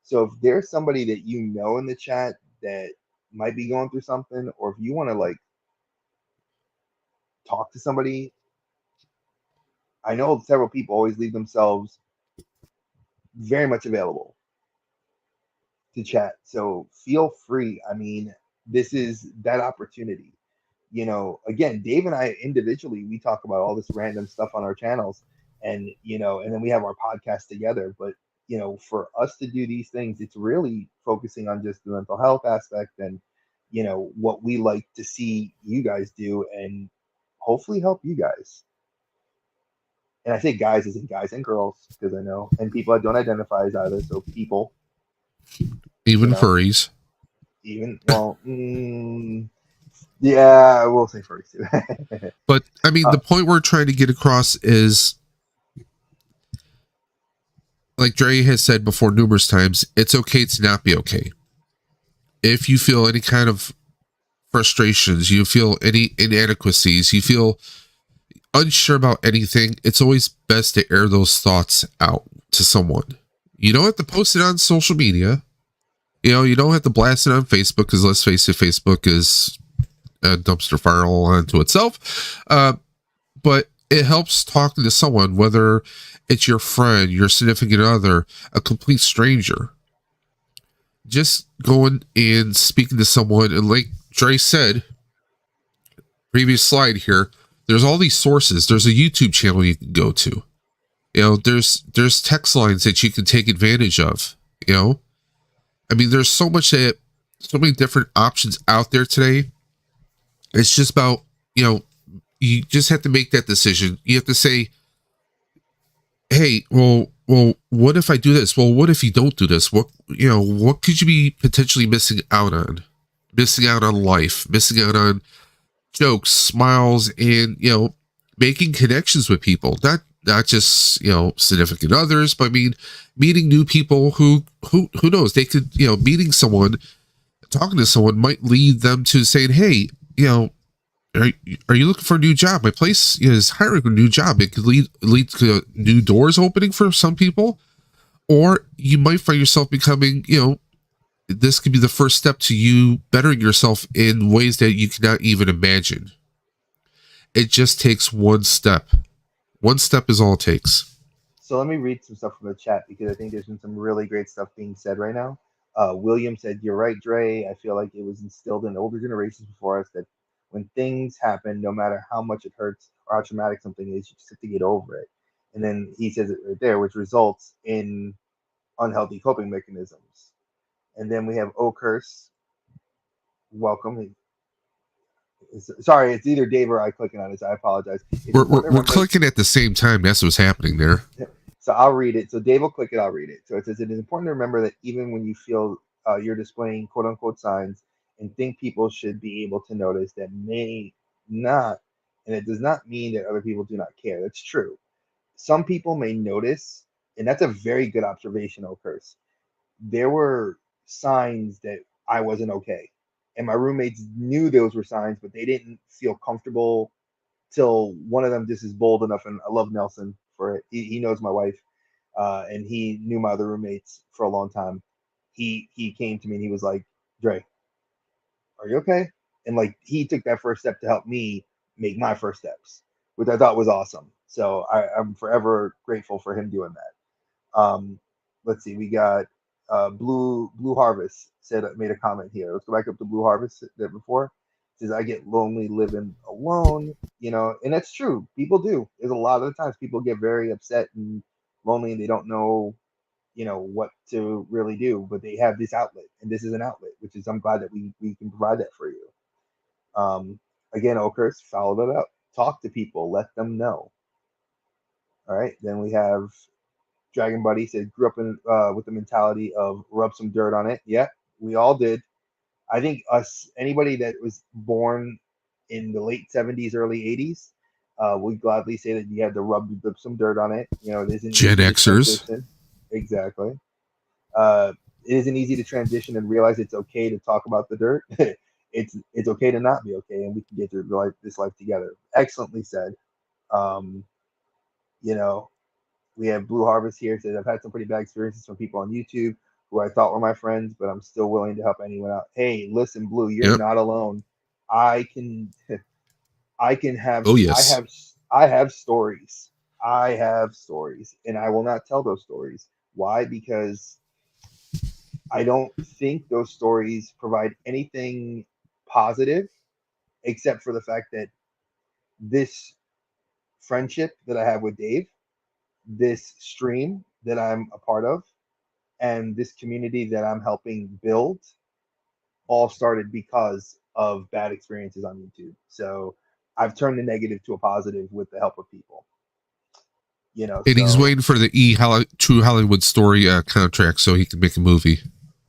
So if there's somebody that you know in the chat that might be going through something, or if you want to like talk to somebody, I know several people always leave themselves very much available to chat. So feel free. I mean, this is that opportunity. Again, Dave and I individually, we talk about all this random stuff on our channels, and and then we have our podcast together. But for us to do these things, it's really focusing on just the mental health aspect, and what we like to see you guys do, and hopefully help you guys. And I say guys as in guys and girls, because I know, and people that don't identify as either. So people, you Even know, furries. even well, yeah, I will say furries too. But I mean, uh, the point we're trying to get across is, like Dre has said before numerous times, it's okay to not be okay. If you feel any kind of frustrations, you feel any inadequacies, you feel unsure about anything, it's always best to air those thoughts out to someone. You don't have to post it on social media. You don't have to blast it on Facebook, because let's face it, Facebook is a dumpster fire all onto itself. But it helps talking to someone, whether it's your friend, your significant other, a complete stranger. Just going and speaking to someone, and like Dre said, previous slide here, there's all these sources. There's a YouTube channel you can go to. There's text lines that you can take advantage of. I mean, there's so many different options out there today. It's just about, you just have to make that decision. You have to say, hey, well, what if I do this? Well, what if you don't do this? What could you be potentially missing out on? Missing out on life, missing out on jokes, smiles, and, making connections with people. Not just, significant others, but I mean, meeting new people who knows, they could, meeting someone, talking to someone might lead them to saying, hey, are, are you looking for a new job? My place is hiring a new job. It could lead to new doors opening for some people, or you might find yourself becoming, this could be the first step to you bettering yourself in ways that you cannot even imagine. It just takes one step. One step is all it takes. so let me read some stuff from the chat, because I think there's been some really great stuff being said right now. William said, "You're right, Dre. I feel like it was instilled in older generations before us that when things happen, no matter how much it hurts or how traumatic something is, you just have to get over it." And then he says it right there, which results in unhealthy coping mechanisms. And then we have O Curse. Welcome. Sorry, it's either Dave or I clicking on this. I apologize. It's important to We're remember. clicking at the same time. That's what's happening there. So I'll read it. So Dave will click it. I'll read it. So it says, it is important to remember that even when you feel you're displaying quote unquote signs and think people should be able to notice, that may not, and it does not mean that other people do not care. That's true. Some people may notice, and that's a very good observation, Curse. There were signs that I wasn't okay. And my roommates knew those were signs, but they didn't feel comfortable till one of them just is bold enough. And I love Nelson for it. He knows my wife, and he knew my other roommates for a long time. He came to me and he was like, "Dre, are you okay?" And like he took that first step to help me make my first steps, which I thought was awesome. So I'm forever grateful for him doing that. Let's see, we got Blue Harvest made a comment here. Let's go back up to Blue Harvest that before. It says, I get lonely living alone, and that's true. People do. There's a lot of the times people get very upset and lonely, and they don't know, what to really do, but they have this outlet, and this is an outlet, which is, I'm glad that we can provide that for you. Um, Again, Okers, follow that up. Talk to people, let them know. All right. Then we have Dragon Buddy said, grew up with the mentality of rub some dirt on it. Yeah, we all did. I think anybody that was born in the late 70s, early 80s, would gladly say that you had to rub some dirt on it. It isn't Gen easy to Xers. transition. Exactly. Uh, it isn't easy to transition and realize it's okay to talk about the dirt. It's okay to not be okay, and we can get through this life together. Excellently said. Um, you know, we have Blue Harvest here says I've had some pretty bad experiences from people on YouTube who I thought were my friends, but I'm still willing to help anyone out. Hey, listen, Blue, you're Yep. not alone. I can I can have Oh I yes. have I have stories. I have stories, and I will not tell those stories. Why? Because I don't think those stories provide anything positive except for the fact that this friendship that I have with Dave, this stream that I'm a part of, and this community that I'm helping build all started because of bad experiences on YouTube. So I've turned the negative to a positive with the help of people. And he's So waiting for the True Hollywood Story contract so he can make a movie.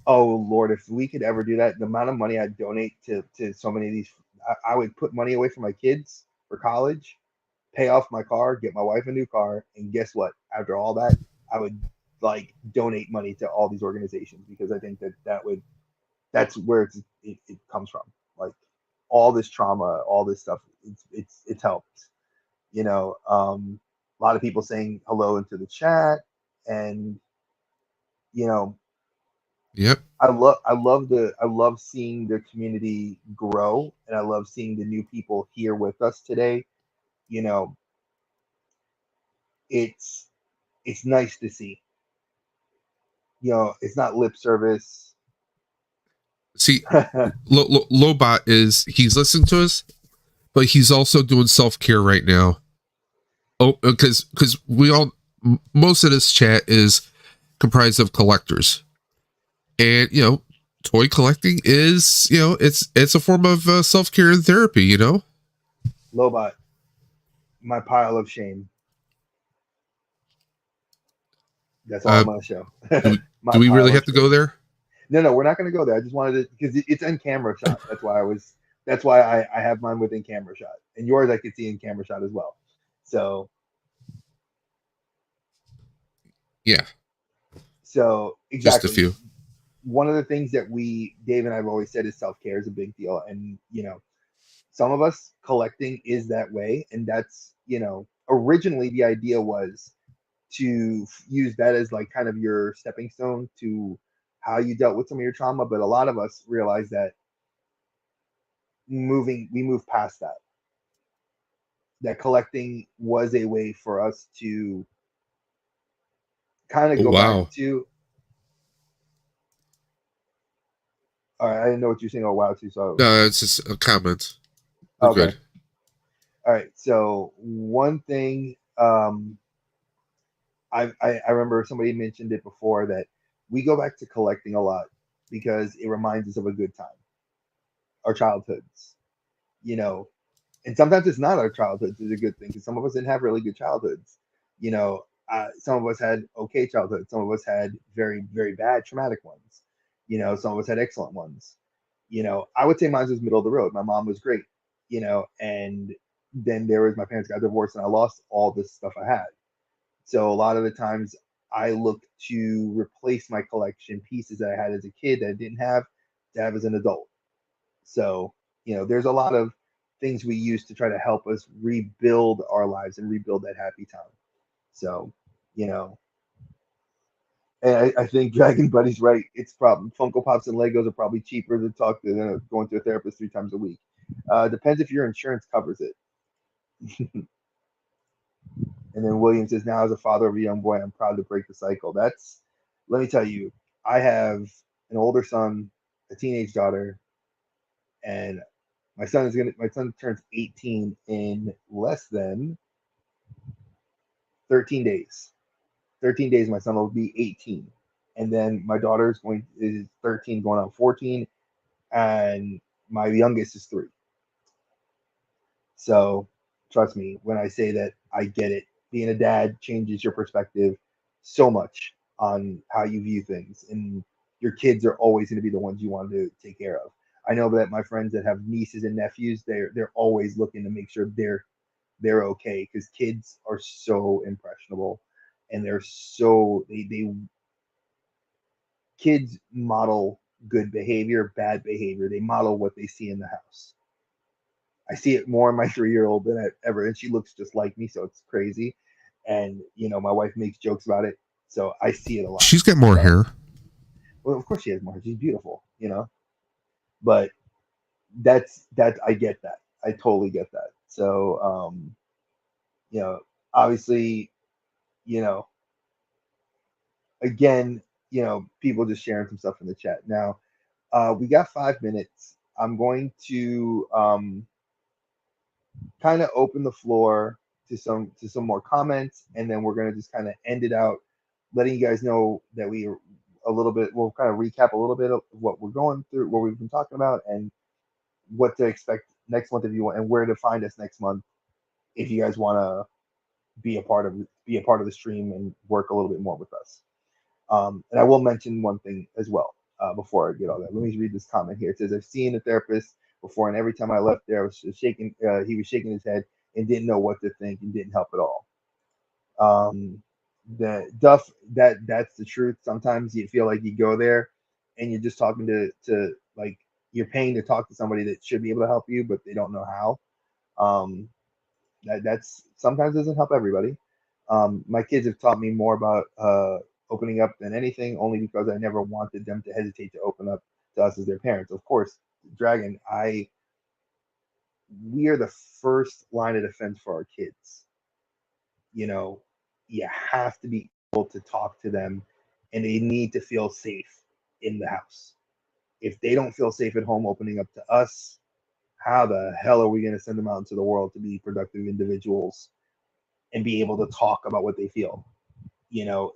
oh Lord, if we could ever do that, the amount of money I'd donate to so many of these, I would put money away for my kids for college, pay off my car, get my wife a new car, and guess what? After all that, I would like donate money to all these organizations because I think that's where it comes from. Like all this trauma, all this stuff, it's helped. A lot of people saying hello into the chat, and you know, Yep. I love seeing the community grow, and I love seeing the new people here with us today. You know, it's it's nice to see. It's not lip service. See, Lobot he's listening to us, but he's also doing self care right now. Oh, because we all most of this chat is comprised of collectors, and toy collecting is it's a form of self care and therapy. Lobot, my pile of shame. That's all Uh, I'm gonna show. do we, do My we really pile have of to go shame. there? No, we're not gonna go there. I just wanted to because it's in camera shot. That's why I was. That's why I have mine within camera shot, and yours I could see in camera shot as well. So Yeah, just a exactly. few. One of the things that Dave and I've always said is self care is a big deal, and some of us collecting is that way, and that's originally the idea was to use that as like kind of your stepping stone to how you dealt with some of your trauma, but a lot of us realize that we move past that collecting was a way for us to kind of Oh go back wow, to all right, I didn't know what you're saying. Oh wow, too. So no, it's just a comment. We're okay, good. all right. So one thing, I remember somebody mentioned it before that we go back to collecting a lot because it reminds us of a good time, our childhoods, you know, and sometimes it's not our childhoods is a good thing because some of us didn't have really good childhoods. Some of us had okay childhoods. Some of us had very, very bad traumatic ones. Some of us had excellent ones. I would say mine was middle of the road. My mom was great, and then there was my parents got divorced and I lost all this stuff I had. So a lot of the times I look to replace my collection pieces that I had as a kid that I didn't have to have as an adult. So, there's a lot of things we use to try to help us rebuild our lives and rebuild that happy time. So, you know, and I think Dragon Buddy's right. It's probably Funko Pops and Legos are probably cheaper to talk to than going to a therapist 3 times a week. Depends if your insurance covers it. And then William says, now as a father of a young boy, I'm proud to break the cycle. Let me tell you, I have an older son, a teenage daughter, and my son turns 18 in less than 13 days. 13 days, my son will be 18. And then my daughter is 13 going on 14, and my youngest is 3. So trust me when I say that I get it. Being a dad changes your perspective so much on how you view things, and your kids are always going to be the ones you want to take care of. I know that my friends that have nieces and nephews, they're always looking to make sure they're okay because kids are so impressionable, and they're so they kids model good behavior, bad behavior. They model what they see in the house. I see it more in my 3-year-old than ever, and she looks just like me, so it's crazy. And my wife makes jokes about it, so I see it a lot. She's got more So, hair. well, of course she has more. She's beautiful. But that's I get that. I totally get that. So, you know, obviously, you know, again, people just sharing some stuff in the chat. Now, we got 5 minutes. I'm going to kind of open the floor to some more comments, and then we're going to just kind of end it out, letting you guys know that we are a little bit. We'll kind of recap a little bit of what we're going through, what we've been talking about, and what to expect next month if you want, and where to find us next month if you guys want to be a part of the stream and work a little bit more with us. And I will mention one thing as well before I get all that. Let me read this comment here. It says, "I've seen a therapist before, and every time I left there, I was shaking. He was shaking his head and didn't know what to think and didn't help at all." Um, the Duff, that's the truth. Sometimes you feel like you go there and you're just talking to like you're paying to talk to somebody that should be able to help you, but they don't know how. Um, that's sometimes doesn't help everybody. My kids have taught me more about opening up than anything, only because I never wanted them to hesitate to open up to us as their parents. Of course, Dragon, we are the first line of defense for our kids. You know, you have to be able to talk to them, and they need to feel safe in the house. If they don't feel safe at home opening up to us, how the hell are we going to send them out into the world to be productive individuals and be able to talk about what they feel? You're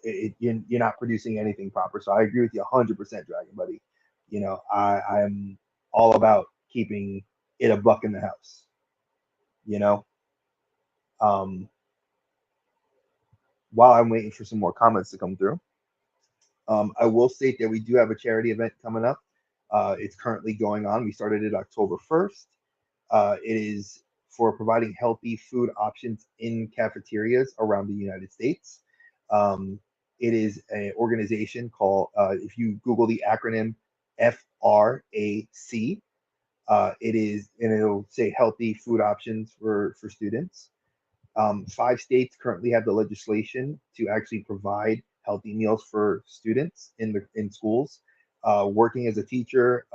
not producing anything proper. So I agree with you 100%, Dragon Buddy. I'm all about keeping it a buck in the house. You know, um, while I'm waiting for some more comments to come through, I will state that we do have a charity event coming up. It's currently going on. We started it October 1st. It is for providing healthy food options in cafeterias around the United States. Um, it is an organization called, if you Google the acronym FRAC, it is, and it'll say healthy food options for students. 5 states currently have the legislation to actually provide healthy meals for students in schools. Working as a teacher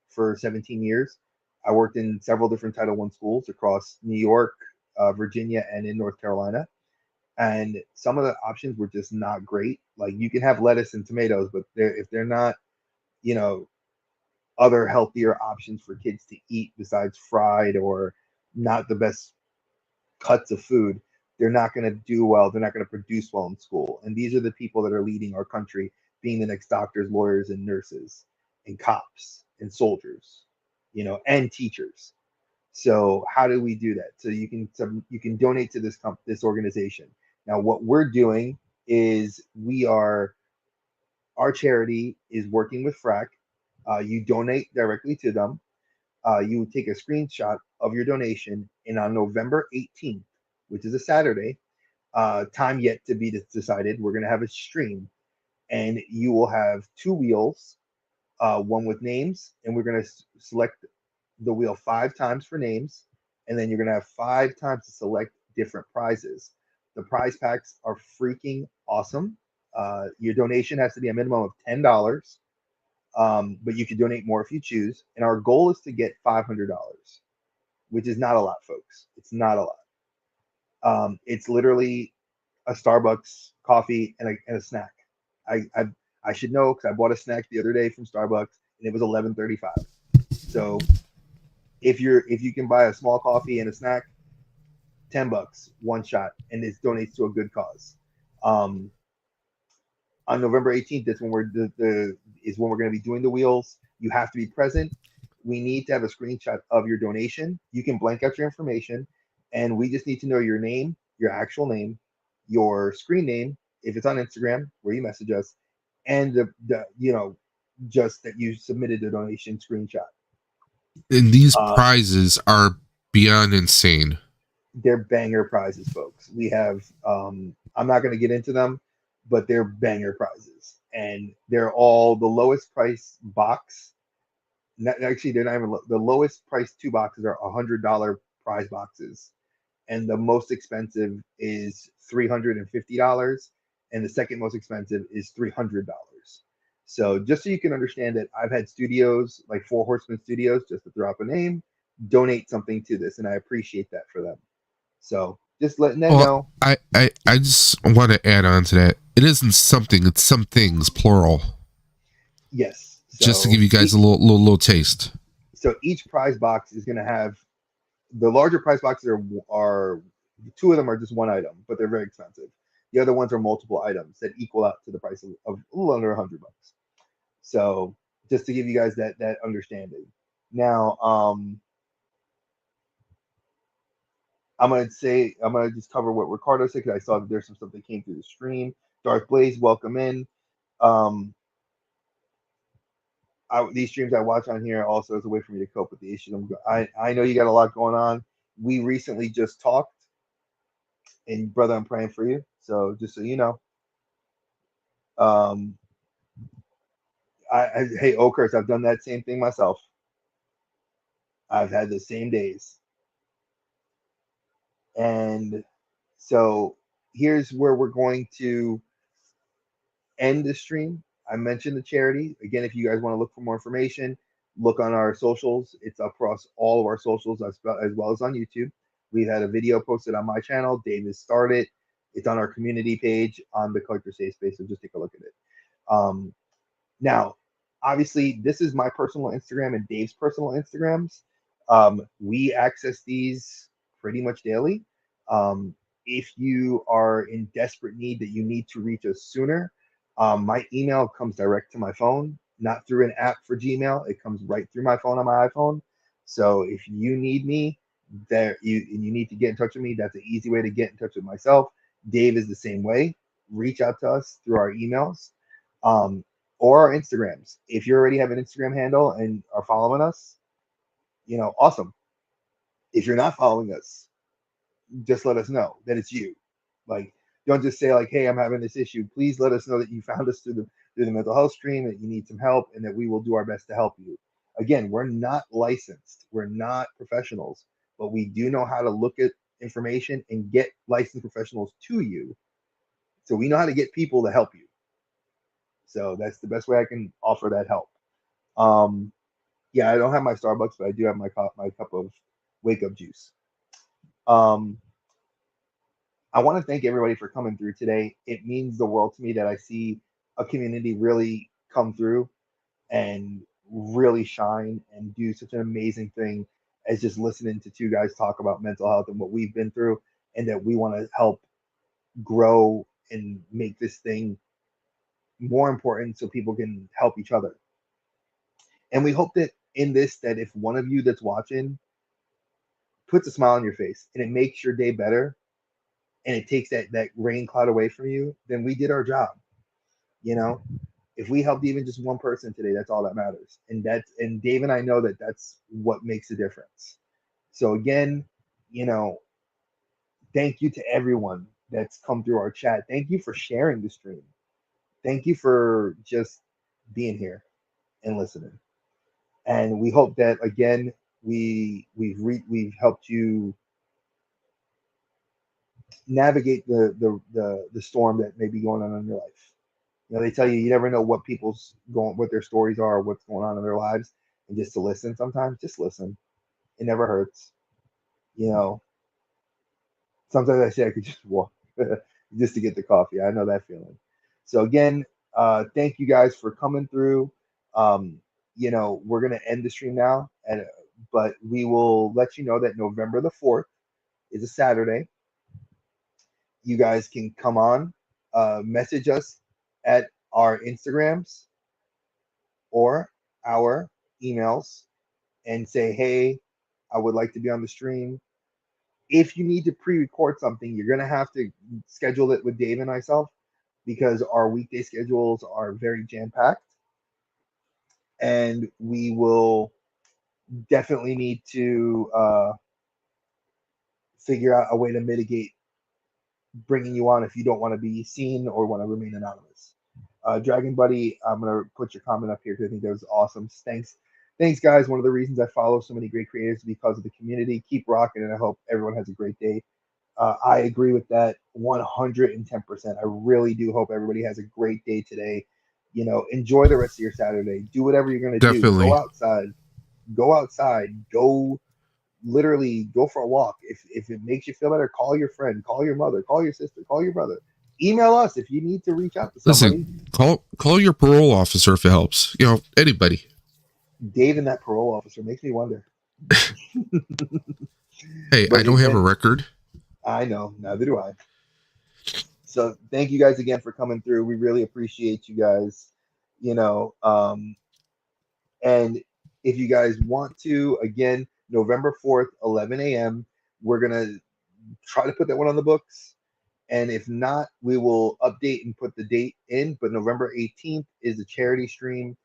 for 17 years, I worked in several different Title One schools across New York, Virginia, and in North Carolina. And some of the options were just not great. Like you can have lettuce and tomatoes, but if they're not, you know, other healthier options for kids to eat besides fried or not the best cuts of food, they're not going to do well. They're not going to produce well in school. And these are the people that are leading our country, being the next doctors, lawyers, and nurses, and cops, and soldiers, and teachers. So how do we do that? So you can donate to this organization. Now, what we're doing is our charity is working with FRAC. You donate directly to them. You take a screenshot of your donation, and on November 18th, which is a Saturday, time yet to be decided, we're going to have a stream, and you will have 2 wheels, one with names, and we're going to select the wheel 5 times for names, and then you're going to have 5 times to select different prizes. The prize packs are freaking awesome. Your donation has to be a minimum of $10. But you can donate more if you choose. And our goal is to get $500, which is not a lot, folks. It's not a lot. It's literally a Starbucks coffee and a snack. I should know because I bought a snack the other day from Starbucks and it was 11.35. So if you can buy a small coffee and a snack, $10, one shot, and it donates to a good cause. Um, on November 18th, that's when we're going to be doing the wheels. You have to be present. We need to have a screenshot of your donation. You can blank out your information, and we just need to know your name, your actual name, your screen name, if it's on Instagram where you message us, and just that you submitted the donation screenshot. And these Uh, prizes are beyond insane. they're banger prizes, folks. We have I'm not going to get into them, but they're banger prizes. and they're all the lowest price box. Actually, they're not even the lowest price. Two boxes are $100 prize boxes, and the most expensive is $350, and the second most expensive is $300. So just so you can understand that, I've had studios like Four Horsemen Studios, just to throw up a name, donate something to this, and I appreciate that for them. So just letting them Well, know. I just want to add on to that. It isn't something; it's some things, plural. Yes. Just to give you guys a little taste. So each prize box is going to have, the larger prize boxes are two of them are just one item, but they're very expensive. The other ones are multiple items that equal out to the price of a little under $100. So just to give you guys that understanding. Now, I'm gonna just cover what Ricardo said, because I saw that there's some stuff that came through the stream. Darth Blaze, welcome in. Um, these streams I watch on here also is a way for me to cope with the issues. I know you got a lot going on. We recently just talked, and brother, I'm praying for you. So just so you know, um, hey, Okers, I've done that same thing myself. I've had the same days, and so here's where we're going to end the stream. I mentioned the charity. Again, if you guys want to look for more information, look on our socials. It's across all of our socials, as well as on YouTube. We've had a video posted on my channel. Dave has started. It's on our community page on the Collector Safe Space, so just take a look at it. Now, obviously, this is my personal Instagram and Dave's personal Instagrams. We access these pretty much daily. If you are in desperate need that you need to reach us sooner, my email comes direct to my phone, not through an app for Gmail. It comes right through my phone on my iPhone. So if you need me, you need to get in touch with me, that's an easy way to get in touch with myself. Dave is the same way. Reach out to us through our emails. Um, or our Instagrams. If you already have an Instagram handle and are following us, awesome. If you're not following us, just let us know that it's you. Like, don't just say like, "Hey, I'm having this issue." Please let us know that you found us through the mental health stream, that you need some help, and that we will do our best to help you. Again, we're not licensed, we're not professionals, but we do know how to look at information and get licensed professionals to you. So we know how to get people to help you. So that's the best way I can offer that help. Um, yeah, I don't have my Starbucks, but I do have my cup of wake up juice. Um, I want to thank everybody for coming through today. It means the world to me that I see a community really come through and really shine and do such an amazing thing as just listening to two guys talk about mental health and what we've been through, and that we want to help grow and make this thing more important so people can help each other. And we hope that in this, that if one of you that's watching puts a smile on your face and it makes your day better, and it takes that rain cloud away from you, then we did our job. You know, if we helped even just one person today, that's all that matters. And Dave and I know that that's what makes a difference. So again, you know, thank you to everyone that's come through our chat. Thank you for sharing the stream. Thank you for just being here and listening. And we hope that again we've helped you navigate the storm that may be going on in your life. They tell you never know what their stories are, or what's going on in their lives, and just to listen sometimes, just listen. It never hurts. You know, sometimes I say I could just walk just to get the coffee. I know that feeling. So again, thank you guys for coming through. Um, we're gonna end the stream now, but we will let you know that November the 4th is a Saturday. You guys can come on, message us at our Instagrams or our emails and say, hey, I would like to be on the stream. If you need to pre-record something, you're going to have to schedule it with Dave and myself, because our weekday schedules are very jam-packed, and we will definitely need to figure out a way to mitigate bringing you on if you don't want to be seen or want to remain anonymous. Dragon Buddy, I'm gonna put your comment up here because I think that was awesome. Thanks, guys. One of the reasons I follow so many great creators is because of the community. Keep rocking, and I hope everyone has a great day. I agree with that 110%. I really do hope everybody has a great day today. Enjoy the rest of your Saturday. Do whatever you're gonna do. Go Definitely. outside. Go outside. Go literally go for a walk. If it makes you feel better, call your friend, call your mother, call your sister, call your brother. Email us if you need to reach out to somebody. Listen, call your parole officer if it helps. Anybody. Dave and that parole officer makes me wonder. Hey, I But don't have a again, record. I know, neither do I. So thank you guys again for coming through. We really appreciate you guys. You know, and if you guys want to, again, November 4th, 11 a.m., we're gonna try to put that one on the books. And if not, we will update and put the date in. But November 18th is the charity stream.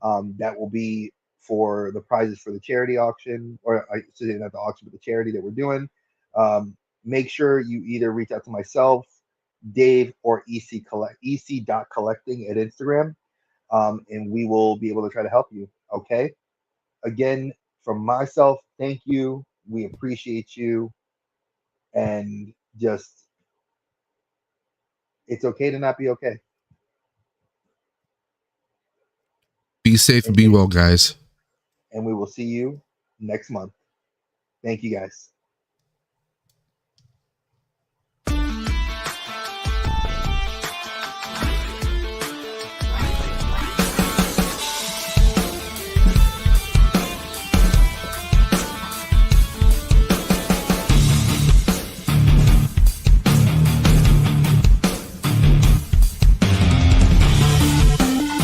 That will be for the prizes for the charity auction, or I should say not the auction, but the charity that we're doing. Make sure you either reach out to myself, Dave, or ec.collecting at Instagram, and we will be able to try to help you. Okay. Again, from myself, thank you. We appreciate you, and just it's okay to not be okay. Be safe and And be may, well, guys. and we will see you next month. Thank you guys.